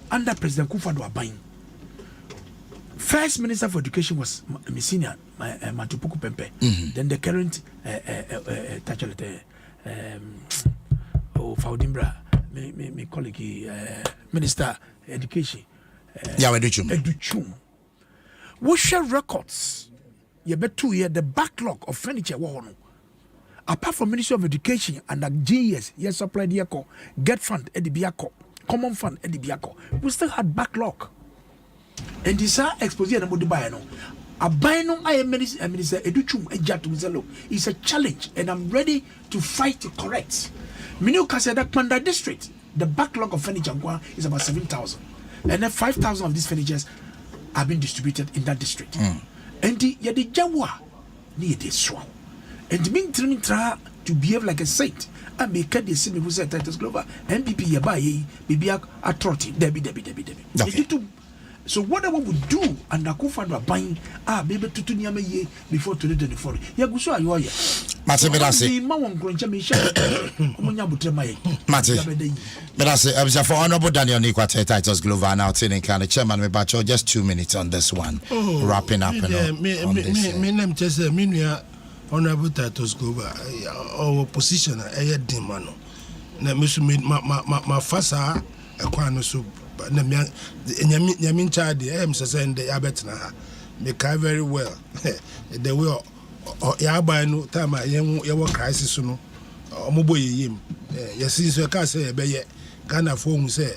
under President Kufuor Abayin. First Minister for Education was Misinia, Matupuku Pempe. Then the current Faudimbra, my colleague, Minister Education. Yeah, Educhum. we share records. You bet 2 years the backlog of furniture. Apart from Ministry of Education and the GS, yes, supply the get fund at the Biako, common fund at the Biako, we still had backlog. And this exposure and the buy no. A buy no I am minister educhum ejatu is a challenge, and I'm ready to fight to correct. Minu Kaseda Panda district, the backlog of furniture is about 7,000, and then 5,000 of these furnitures are being distributed in that district. And the Jawa need this strong. And mean try to behave like a saint. I make the same who said Titus Glover, MPP Yabai, Bibia Atroti, Debbie. So what I would do and the Kufan buying baby to Tunyame before 2024. Yagusa, you are Matibidasi. Bedasi, for Honorable Daniel Nikwate, Titus Glover, now telling kind of chairman, Mebacho, just 2 minutes on this one. Wrapping up. Me name just a Honorable Titus Glover, our position, a demano. My fasa, a quano soup. Yamin Chadi, I am saying the Abetna, make I very well. The way Yaba no time, your crisis, no, Mobo yim. Yes, since you can't say a bay, Ghana phone say,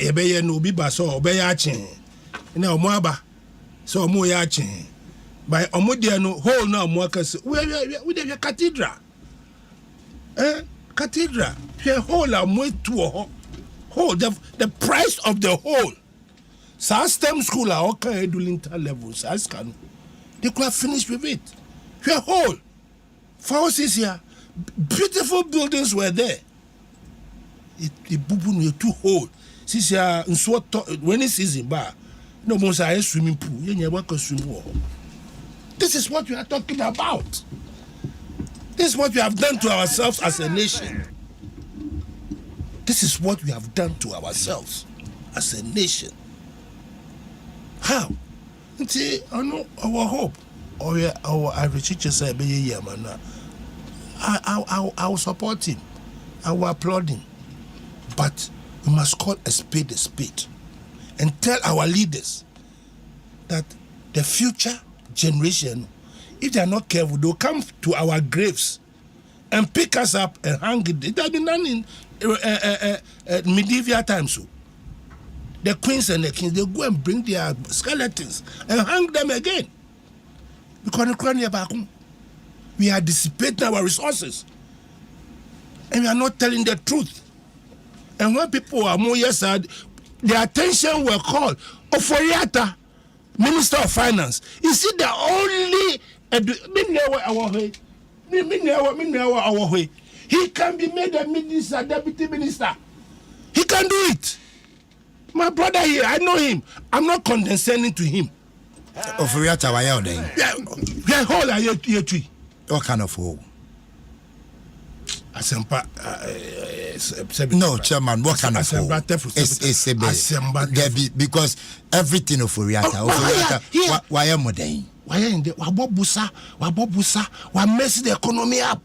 a bay no biba so obey arching. Now, Moaba, so more arching. By Omudiano, whole now, Mokas, where we have a cathedral. Cathedral, here, whole are more to a whole, the price of the whole. STEM school are okay during levels. They could have finished with it. Your whole 4 6 here, beautiful buildings were there. The bubun were too whole. Since when it's season bar, no more say swimming pool. You never can swim. This is what we are talking about. This is what we have done to ourselves as a nation. This is what we have done to ourselves as a nation. How? See, I know our hope. Our average teacher said, I will support him. I will applaud him. But we must call a spade and tell our leaders that the future generation, if they are not careful, they'll come to our graves and pick us up and hang it. It has been done in medieval times. So the queens and the kings, they go and bring their skeletons and hang them again. Because we are dissipating our resources and we are not telling the truth. And when people are more sad, their attention will call Oforiata, Minister of Finance. Is it the only he can be made a minister, deputy minister. He can do it. My brother here, I know him. I'm not condescending to him. Oforiata, why are they? Yeah, whole are you? What kind of hole? Asempa. No, Chairman, what kind of hole? It's a bit. Because everything of Oforiata, why am I? Why in the Wabobusa, why mess the economy up?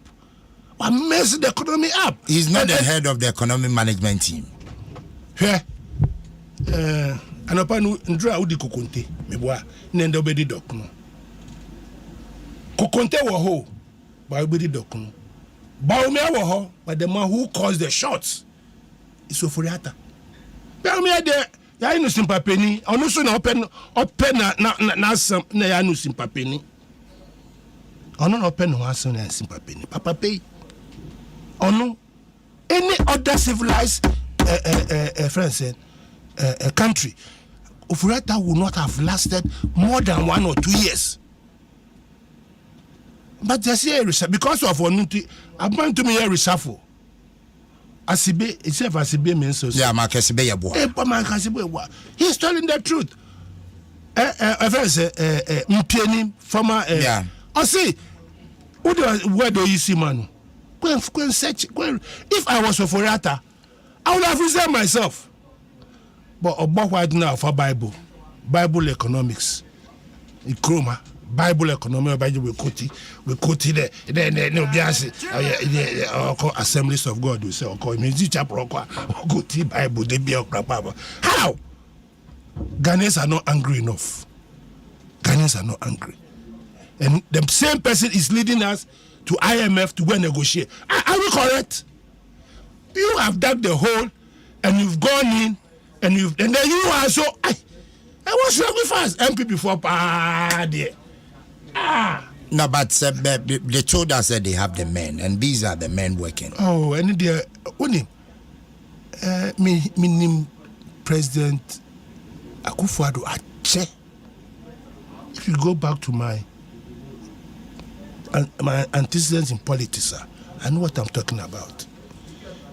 Why mess the economy up? He's not the head of the economic management team. Yeah. And upon Ndra Udi Kokonte, Meboa, Nendo Bedi Dokno. Kokonte wa ho, by Bedi Dokno. Baumia wa ho, but the man who calls the shots is Oforiata. Baumia there. Ya inu simpapeni, onu so na open na asem na ya inu simpapeni. Onu na open na asem na simpapeni. Papa pay. Onu any other civilized friends country, Oforiata would not have lasted more than 1 or 2 years. But they say because of Onuti, I'm going to me a reshuffle. Asibe, itself Asibe means so. Yeah, Makasibe Yabo. He's telling the truth. Mpensenpensenmu, former. Yeah. I see. Where do you see, man? Go and search. If I was Oforiata, I would have resigned myself. But about what now for Bible economics, Ikroma. Bible economy, Bible we quote it. Then no bias. Assemblies of God will say, "Okay, means chapter go to Bible. They be a crap. How? Ghanaians are not angry enough. Ghanaians are not angry. And the same person is leading us to IMF to go and negotiate. Are we correct? You have dug the hole and you've gone in and then you are so I was wrong with us. MP before there. No, but they told us that they have the men, and these are the men working. Oh, and they're only me President Akufo-Addo Ache. If you go back to my antecedents in politics, I know what I'm talking about.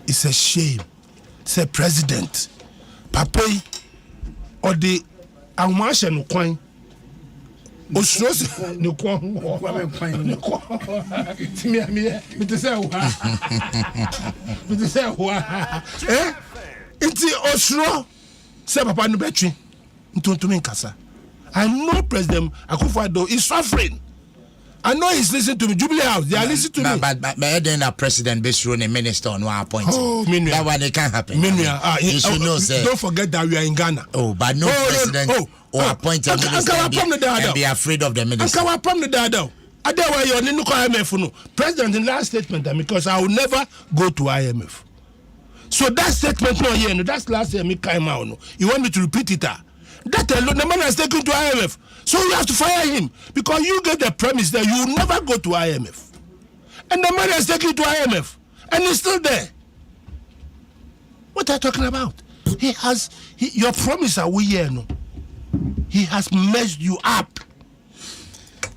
It's a shame. It's a president. Papa or the Amasha no coin. Osros no coin. Inti Osro say papa no betwi. Ntontumi nkasa. I know President Akufo-Addo is suffering. I know he's listening to me. Jubilee House, they are listening to me. But then a president based on a minister on one appointment. Oh, that one it can't happen. You should know, sir. Don't forget that we are in Ghana. Oh, but no president or appoint a minister and be afraid of the minister. I come the dada. Otherwise, you're not IMF. President in last statement, because I will never go to IMF. So that statement no here, that's last year me came out. You want me to repeat it? That alone, the man has taken to IMF. So you have to fire him because you get the premise that you will never go to IMF. And the man has taken to IMF and he's still there. What are you talking about? Your promise are we here, no? He has messed you up.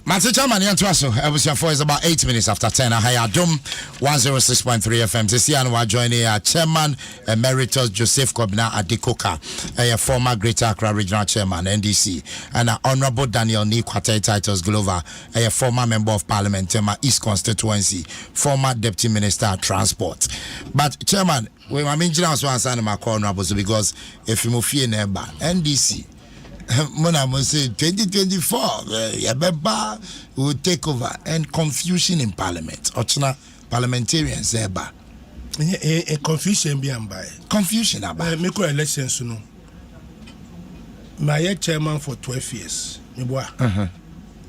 Master Chairman, Dwaso is about 8 minutes after 10. I have Adom 106.3 FM. This year, we're joining Chairman Emeritus Joseph Kobina Adikoka, a former Greater Accra Regional Chairman, NDC, and Honorable Daniel Nikwate Titus Glover, a former Member of Parliament, East Constituency, former Deputy Minister of Transport. But, Chairman, we are mentioning also answering my corner because if you move here, NDC. Mona say 2024 Yabeba will take over and confusion in parliament. Ochina parliamentarians eba. Confusion be ambai. Confusion about. Me ko elections no. My chairman for 12 years. Me boa.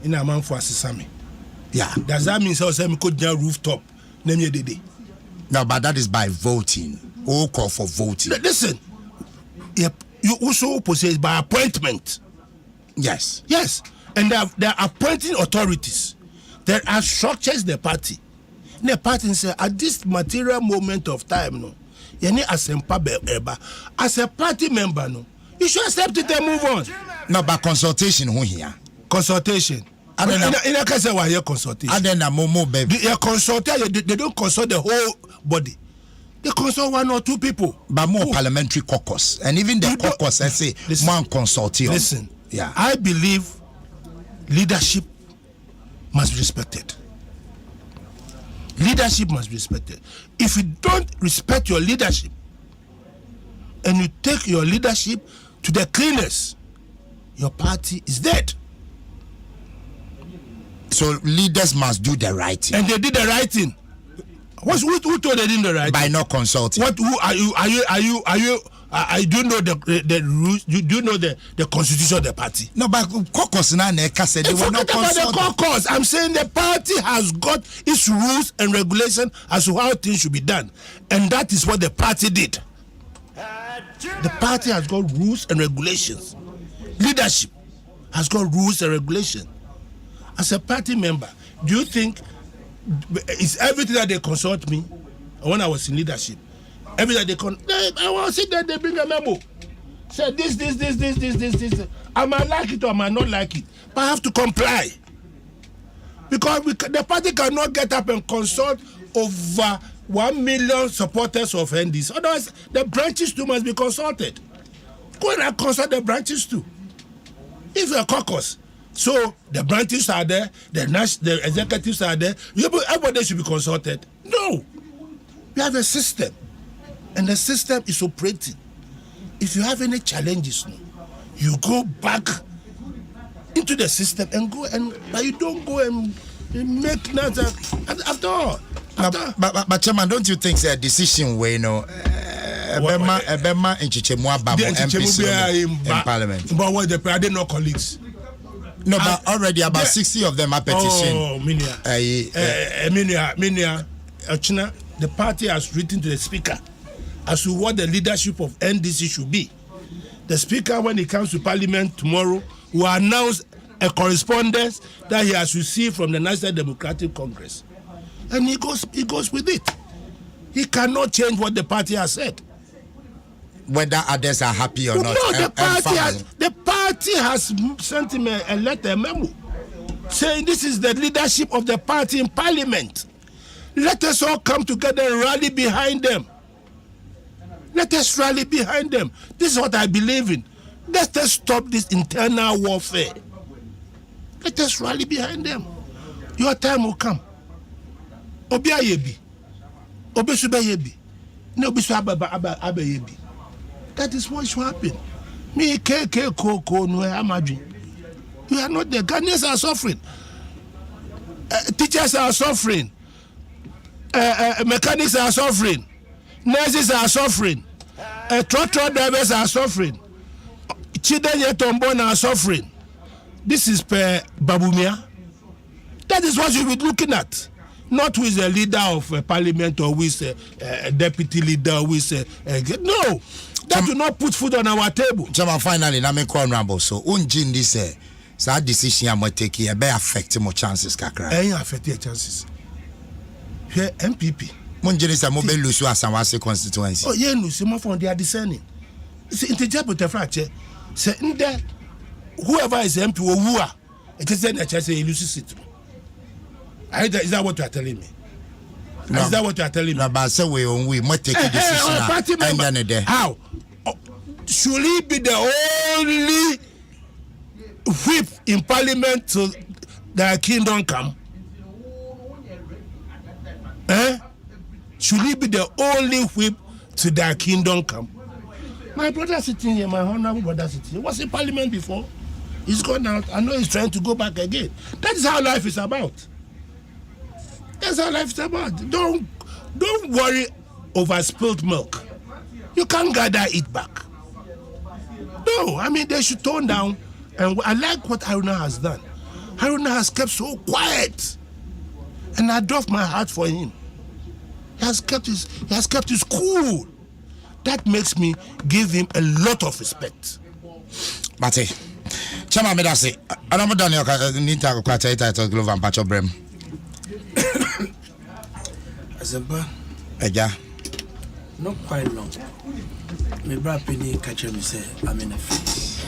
In a man for asesame. Yeah. Does that mean so say me could down rooftop? Name your day. No, but that is by voting. All call for voting. Listen. Yep. You also possess by appointment. Yes. Yes. And they are appointing authorities. There are structures in the party. The party say at this material moment of time, no, as a party member, no, you should accept it and move on. No, but consultation who here? Consultation. In a case why you consultation. And then Momo baby. They don't consult the whole body. They consult one or two people. But more parliamentary caucus. And even the caucus, I say, one consultation. Listen, yeah. I believe leadership must be respected. Leadership must be respected. If you don't respect your leadership and you take your leadership to the cleaners, your party is dead. So leaders must do the right thing. And they did the right thing. Who told they did the right by thing? not consulting? What? Who are you? I do know the rules. You do know the constitution of the party. No, but caucus now said they were not consulted. The caucus. I'm saying the party has got its rules and regulations as to how things should be done, and that is what the party did. The party has got rules and regulations. Leadership has got rules and regulations. As a party member, do you think it's everything that they consult me when I was in leadership? Everything that I want to sit there, they bring a memo. Say this. I might like it or I might not like it, but I have to comply. Because the party cannot get up and consult over 1 million supporters of NDC. Otherwise, the branches too must be consulted. Go and consult the branches too. If you're a caucus, so the branches are there, the executives are there, everybody should be consulted. No. We have a system, and the system is operating. If you have any challenges, you go back into the system and but you don't go and make nothing after all. But Chairman, don't you think a decision where Ebema in Chichemua Babu MPs in Parliament? But what are they not colleagues? No, but already about 60 of them are petition. Oh, Minia. Achina, the party has written to the speaker as to what the leadership of NDC should be. The speaker, when he comes to parliament tomorrow, will announce a correspondence that he has received from the National Democratic Congress. And he goes with it. He cannot change what the party has said. Whether others are happy or not. No, the party has sent him a letter, a memo, saying this is the leadership of the party in parliament. Let us all come together and rally behind them. Let us rally behind them. This is what I believe in. Let us stop this internal warfare. Let us rally behind them. Your time will come. Obi ayebi. Obi subayebi. No obi abayebi. That is what should happen. Me koko no amaju. We are not there. Ghanaians are suffering. Teachers are suffering. Mechanics are suffering. Nurses are suffering. Truck drivers are suffering. Children yet unborn are suffering. This is per Babumia. That is what you will be looking at. Not with a leader of parliament or with a deputy leader, with no. That will not put food on our table. Chama, finally, na me call Rambo. So, unjin this that decision I'm taking a bear affect more chances, kakra. Affect your chances. Here, MPP. Munjin is a mobile Lusu Asamwase constituency. Oh, yeah, Lusu, more from they are discerning. It's interject the fracture. Say, whoever is MP or who are, it is a chance to lose it. Is that what you are telling me? No. Is that what you are telling me? No, but so we might take a decision. How? Should he be the only whip in parliament to the kingdom come? Should he be the only whip to the kingdom come? My brother sitting here, my honorable brother sitting here, was in parliament before. He's gone out. I know he's trying to go back again. That is how life is about. That's how life is about. Don't worry over spilled milk. You can't gather it back. No, I mean they should tone down. And I like what Haruna has done. Haruna has kept so quiet, and I drove my heart for him. He has kept his cool. That makes me give him a lot of respect. Mate, Chama me dase. Anamu dani nita kwa taita glove and patch of brem. Azemba. Eja. Not quite long. My brother Penny catch me say I'm in a fix.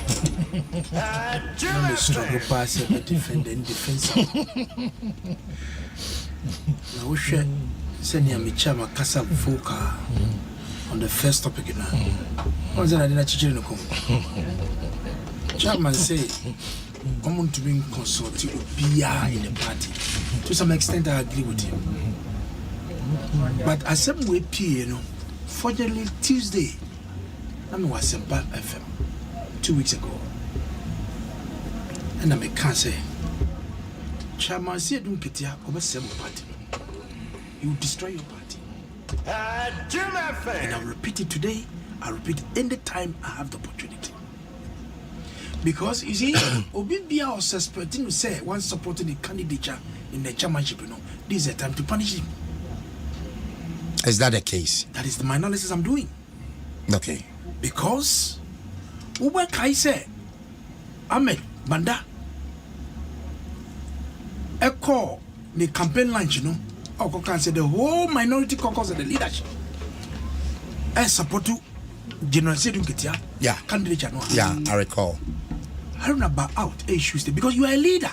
I'm a struggle pass but defending defense. Now we share send me chama kasa foka on the first topic now. What's that I didn't teach you no come. Chairman say I'm going to be consulting BR in the party. To some extent I agree with him. But as some way PA, fortunately Tuesday, I was in Bad FM 2 weeks ago. And I can't say, Chairman said, don't pity over some party. You will destroy your party. And I'll repeat it today, I'll repeat it any time I have the opportunity. Because you see, Obibia was suspecting to say one supporting the candidature in the chairmanship, this is the time to punish him. Is that the case? That is my analysis I'm doing. Okay. Because Uber Kai say Ahmed Banda Echo the campaign lunch, Oko can say the whole minority caucus of the leadership. I support to General Sedun Ketia. Yeah. Candidature no. Yeah, I recall. I don't know about out issues because you are a leader.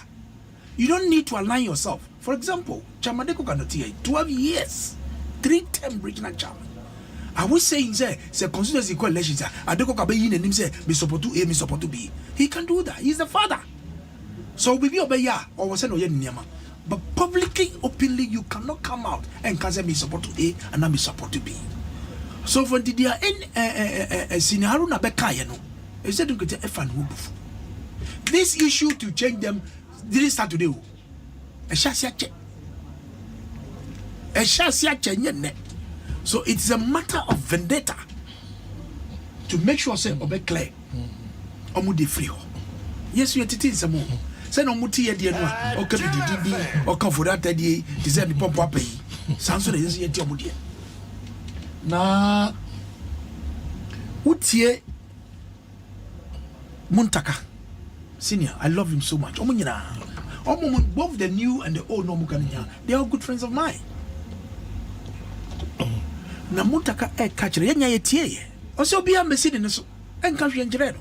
You don't need to align yourself. For example, Chamadeko Kanotia, 12 years, 3-term regional chairman. I was saying, say constituency elections, Adeko Kabeyin and him say, me support to A, me support to B. He can do that. He's the father. So we be obey or was no Yama. But publicly, openly, you cannot come out and can say me support to A and I me support to B. So for the dia in scenario na beka no, he said to get F and Woof. This issue to change them didn't start today. A chassis check. A chassis check. So it's a matter of vendetta to make sure say obey clear. Omu de free. Yes, we are teaching some more. Say no muti edi no o ka bi didi o ka for that edi ti say ni pompo apai sanso na yesi edi omudi na utie Muntaka senior, I love him so much. Both the new and the old no mukanya, they are good friends of mine. Na Muntaka catch yenya yetie also be ambassador so and country and general.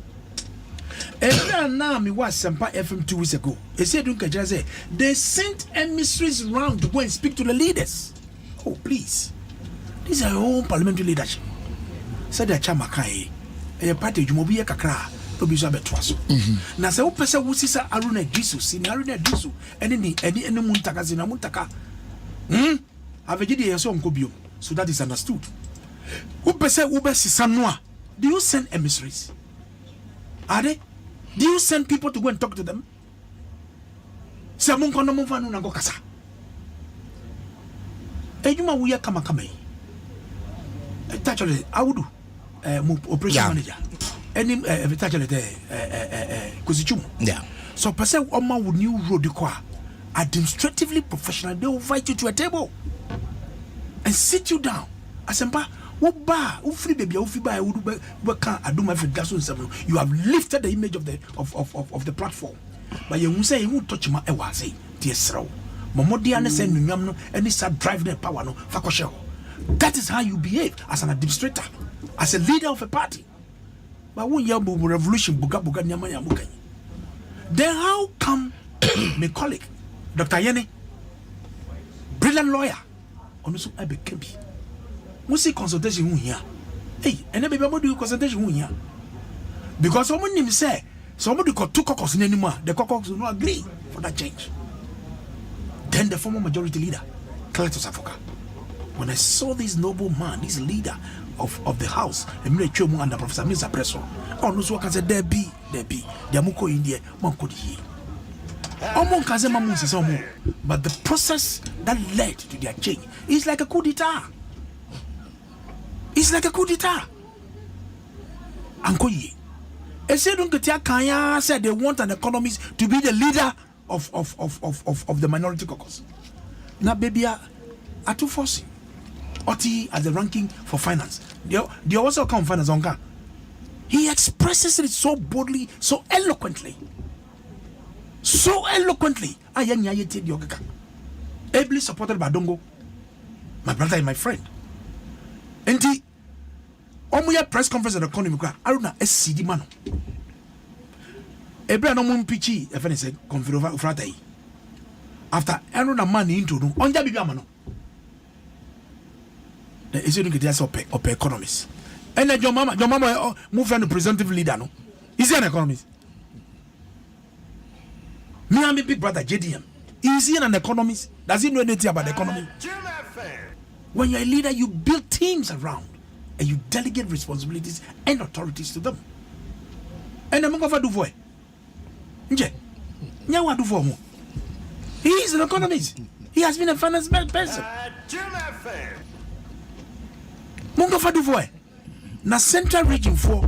And now me was Sampa FM 2 weeks ago. They said they sent emissaries round to go and speak to the leaders. Oh please, these are your own parliamentary leadership. Said the Chamakai, a party Jumobi Kakra. Obiso abetwaso na se wopese wusisa Aruna Disu sini Aruna Disu eni Muntaka zina Muntaka avegide yeso nkobio, so that is understood. Wopese wubesisa noa, do you send emissaries? Are they? Do you send people to go and talk to them? Se munko no mfa no ngo kasa ejuma wuya kama yi actually I would do operation manager any Kuzichum. Yeah. So person Oma would new road administratively professional, they will invite you to a table and sit you down. Asempa, uba, ufri baby, ufiba, uba, Adom Dwaso Nsem. You have lifted the image of the platform. But you say you won't touch my ewa say, dear Sro. Momodia ne send no any start driving the power no fakoshe. That is how you behave as an administrator, as a leader of a party. But when you revolution buga nyama ya mukai. Then how come my colleague, Dr. Yene, brilliant lawyer, also I became. We see consultation here. Hey, and then baby do consultation here. Because someone him say somebody got two caucus in anymore. The caucus will not agree for that change. Then the former majority leader, Cletus Afoka. When I saw this noble man, this leader of the house, Emile Chomu and the Professor Mr. Presso, oh no, so I can say there be, the Amuko India, Monko Yi. But the process that led to their change is like a coup d'etat. It's like a coup d'etat. Anko Yi. Kanya said they want an economist to be the leader of the minority caucus. Now, baby, are too forcing. Oti as the ranking for finance. They also come finance on car. He expresses it so boldly, so eloquently. So eloquently. Ably supported by Dongo, my brother and my friend. And the Omuya press conference at the economy, Aruna SCD Mano. Abraham Mumpichi, if I said, Confidova Fratai. After Aruna money into room, on Jabigamano. Is it get up economists? And then your mama move on to presumptive leader, no? Is he an economist? Me and my big brother JDM. Is he an economist? Does he know anything about the economy? When you're a leader, you build teams around and you delegate responsibilities and authorities to them. And I'm going to do for it. He is an economist. He has been a finance person. Mungo fa do voe. Na central region for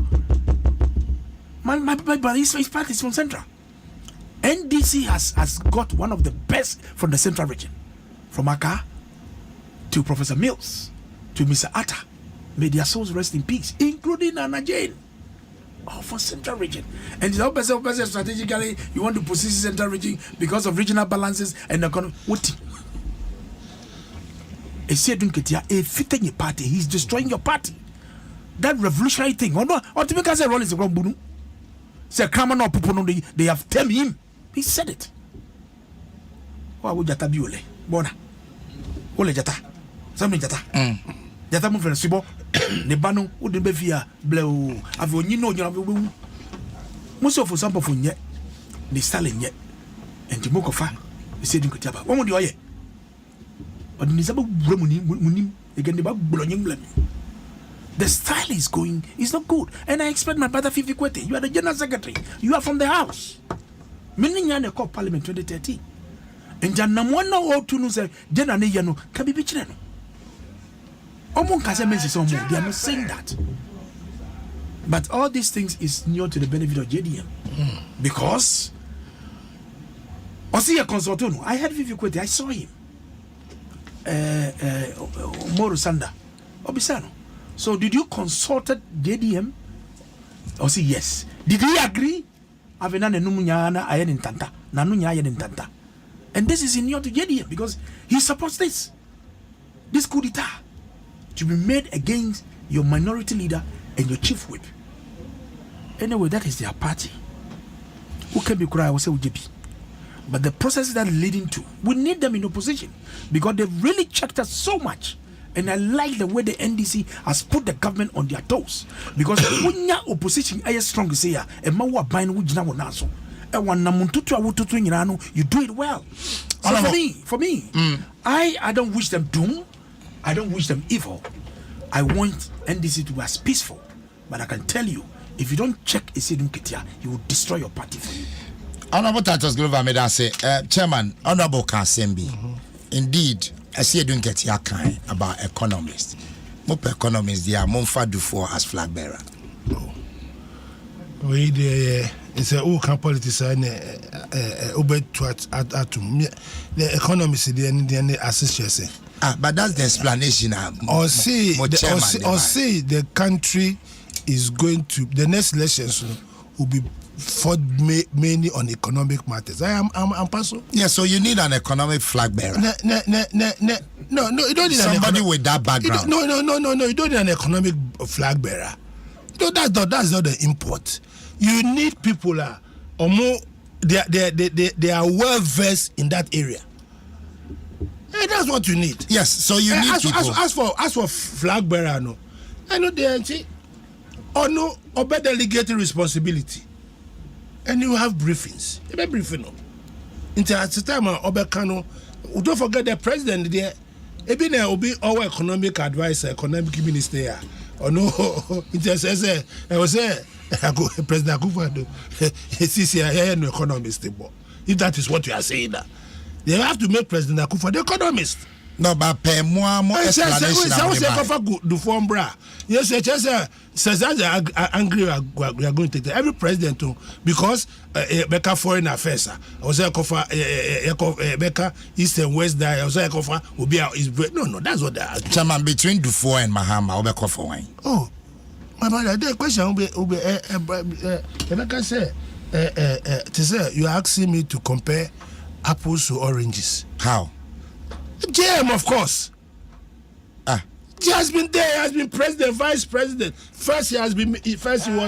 my brother his party is from central. NDC has got one of the best from the central region. From Aka to Professor Mills to Mr. Atta. May their souls rest in peace, including Nana Jane. All for central region. And the opposite strategically you want to position central region because of regional balances and economy. What? A fitting your party, he's destroying your party. That revolutionary thing. Or to make us a role is a wrong bunu. Say Kraman or Pupono, they have tamed him. He said it. Why would Jata Biole? Bona. Ole Jata. Something Jata. Jata move from Sibo. Nebano wouldn't be via Bleu. I've only known you have a woo. Most of us for yet. The Stalin yet. And Timokofa. He said you could tell. What would you say? But the style is going, it's not good. And I expect my brother Fifi Kwete, you are the general secretary, you are from the house. Meaning you are the called Parliament 2013. And Janamwana or Tunu say, Janani Yano, can be Bichino. They are not saying that. But all these things is new to the benefit of JDM. Because Or see a consultant. I had Vivi Kwete. I saw him. Moro Sanda. Obisano. So did you consult JDM? Or say yes. Did he agree? Avenane numunyana ayen tanta. Nanunya ayen tanta. And this is in your to JDM because he supports this. This coup d'etat to be made against your minority leader and your chief whip. Anyway, that is their party. Who can be cry? I will say UJP. But the process that leading to, we need them in opposition because they've really checked us so much. And I like the way the NDC has put the government on their toes. Because when your opposition is strong, say, and Mawa bind with Jina Naso, and one Namuntutu Awututu, you do it well. So for me, I don't wish them doom. I don't wish them evil. I want NDC to be as peaceful. But I can tell you, if you don't check Isidun Ketia, he will destroy your party for you. Honorable Tatos Glover made us say, Chairman, Honorable Kansembi, indeed, I see you don't get your kind about economists. Most economists, they are Monfa Dufour as flag bearer. We it's a who can politician Ubet to atom. The economists, the association. But that's the explanation. Or say the country is going to, the next elections will be fought mainly on economic matters. I'm Paso. Yeah, so you need an economic flag bearer. No, you don't need somebody with that background. No, you don't need an economic flag bearer. No, that's not the import. You need people or more. They are well versed in that area. Hey, that's what you need. Yes, so you need people. As for flag bearer, no, I know the or no obey delegated responsibility. And you have briefings. You have briefing. Until at the time, Obekano, don't forget the president there. Even there will be our economic advisor, economic minister. Or no, it says, I was there. President Akufo-Addo, CCI, no economist. If that is what you are saying, they have to make President Akufo the economist. No, but pay more explanation. Yes, says angry we are going to take every president because Becca foreign affairs. I was Becca East and West die. I was will be no, that's what they are. Chairman, between Dufour and Mahama, Becca for wine. Oh, my brother, the question will be Becca say, you are asking me to compare apples to oranges. How? JM, of course. He has been there. He has been president, vice president. First, he was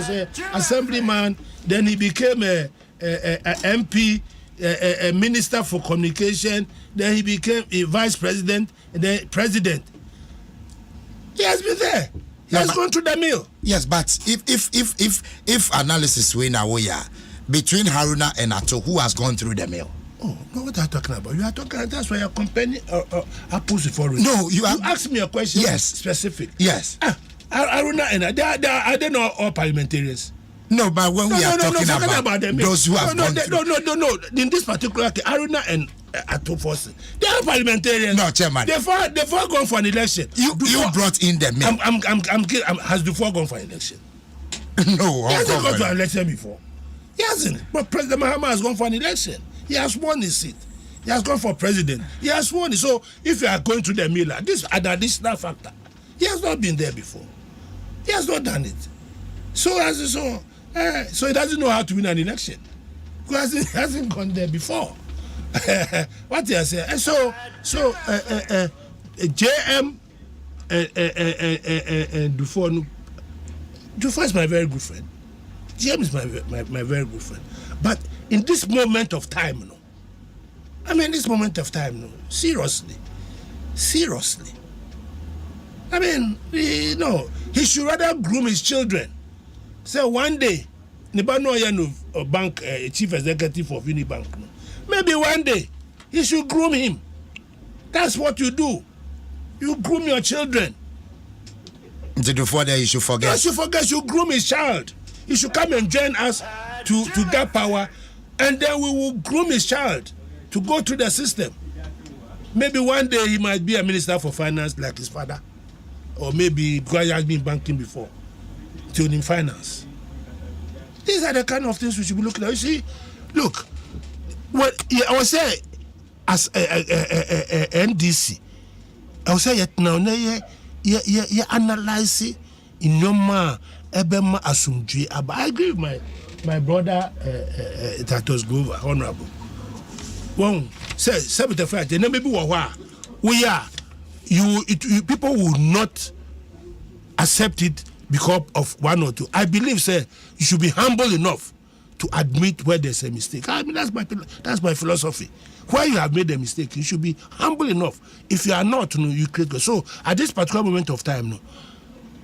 an assemblyman. Then he became a MP, a minister for communication. Then he became a vice president, and then president. He has been there. He has gone through the mill. Yes, but if analysis win away between Haruna and Ato, who has gone through the mill? Oh, no, what are you talking about? You are talking. That's why you're comparing apples with oranges. No, you asked me a question. Yes, specific. Yes. Aruna and I don't know all parliamentarians. No, but when we are talking about them, those who have gone through. No. In this particular case, Aruna and Ato Force, they are parliamentarians. No, Chairman. They've gone for an election. You brought in the mill. Has Dufour gone for an election? No, he hasn't gone for an election before. He hasn't. But President Mahama has gone for an election. He has won his seat. He has gone for president. He has won it. So if you are going through the mill, this an additional factor. He has not been there before. He has not done it. So he doesn't know how to win an election. Because he hasn't gone there before. What he has said. And so JM and Dufour is my very good friend. JM is my very good friend. But in this moment of time, seriously. He should rather groom his children. So one day, Nibano Bank, chief executive of Unibank, maybe one day he should groom him. That's what you do. You groom your children. Before that, you should forget. You groom his child. He should come and join us to get power, and then we will groom his child to go through the system. Maybe one day he might be a minister for finance like his father, or maybe because he has been banking before, in finance. These are the kind of things we should be looking at. You see, look, Well, yeah, I was say as NDC, I was say yet now yeah analyze in your ma ebema asumdwe. I agree with my brother that was Glover, honorable. One say 75. Then maybe we are you people will not accept it because of one or two. I believe, sir, you should be humble enough to admit where there's a mistake. I mean, that's my philosophy. Where you have made a mistake, you should be humble enough. If you are not, you create. So at this particular moment of time,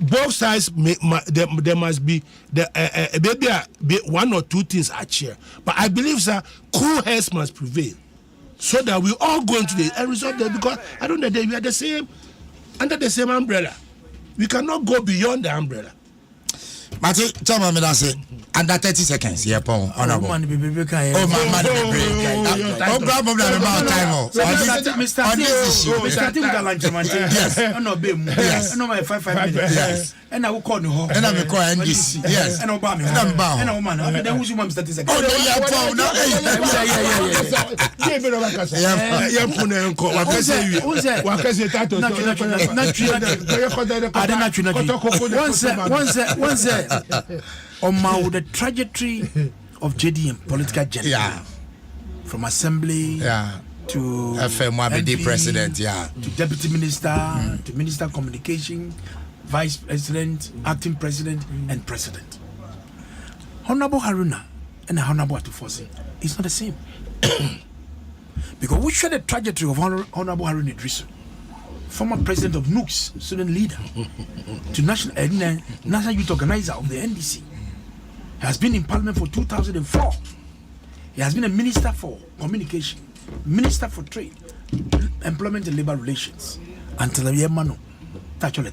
both sides there must be maybe one or two things at share. But I believe, sir, cool heads must prevail, so that we all go into the end result there. Because I don't know that we are the same under the same umbrella. We cannot go beyond the umbrella. Mati, tell me that say under 30 seconds. Yeah, Paul. Honorable. Oh, man, grab up that amount of time. On this issue. Yes. Yes. No, my 5 minutes. Yes. And I will call you home. And I will call NDC. Yes. And Obama. And I'm bound. And Oman. And then who's your mom's 30 seconds? Oh, yeah, Paul. No, the trajectory of JDM political journey, from assembly to FMYBD president, to deputy minister, to minister of communication, vice president, acting president, and president. Honorable Haruna and Honorable Atufosi is not the same. Because we share the trajectory of Honorable Haruna Idrisu, former president of NUCS, student leader, to national youth organizer of the NDC. He has been in parliament for 2004. He has been a minister for communication, minister for trade, employment and labor relations, until a year mano, actually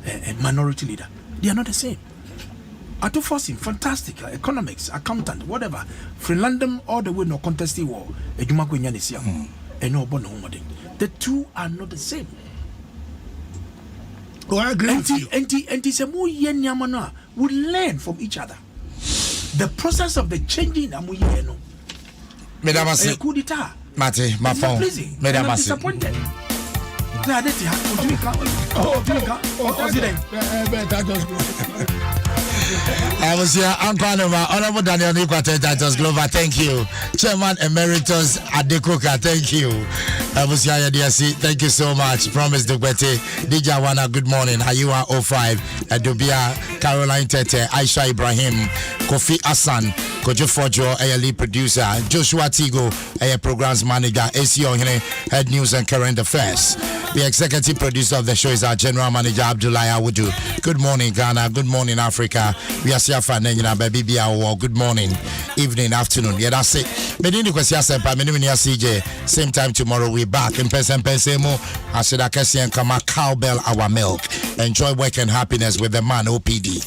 a minority leader. They are not the same. Atufosi, fantastic, economics, accountant, whatever. Freelandem all the way no contested war. And no born home. The two are not the same. Oh, I agree with you. We learn from each other. The process of the changing Medamasi. coup d'etat. Mati, my phone. I'm disappointed. I was here, Honorable Daniel Nikwate, Titus Glover, thank you. Chairman Emeritus Adekoka, thank you. I was here, DSC, thank you so much. Promise Dukwete, DJ Wana, good morning. Hayua 05, Adobia, Caroline Tete, Aisha Ibrahim, Kofi Hassan, Kojo Fojo, a lead producer, Joshua Tigo, a programs manager, AC Ongene, head news and current affairs. The executive producer of the show is our general manager, Abdullahi Awudu. Good morning, Ghana. Good morning, Africa. We are here for baby. Good morning, evening, afternoon. Yeah, that's it. CJ. Same time tomorrow. We're back. Mpensenpensenmu. I said, I can see and come cowbell our milk. Enjoy work and happiness with the man, OPD.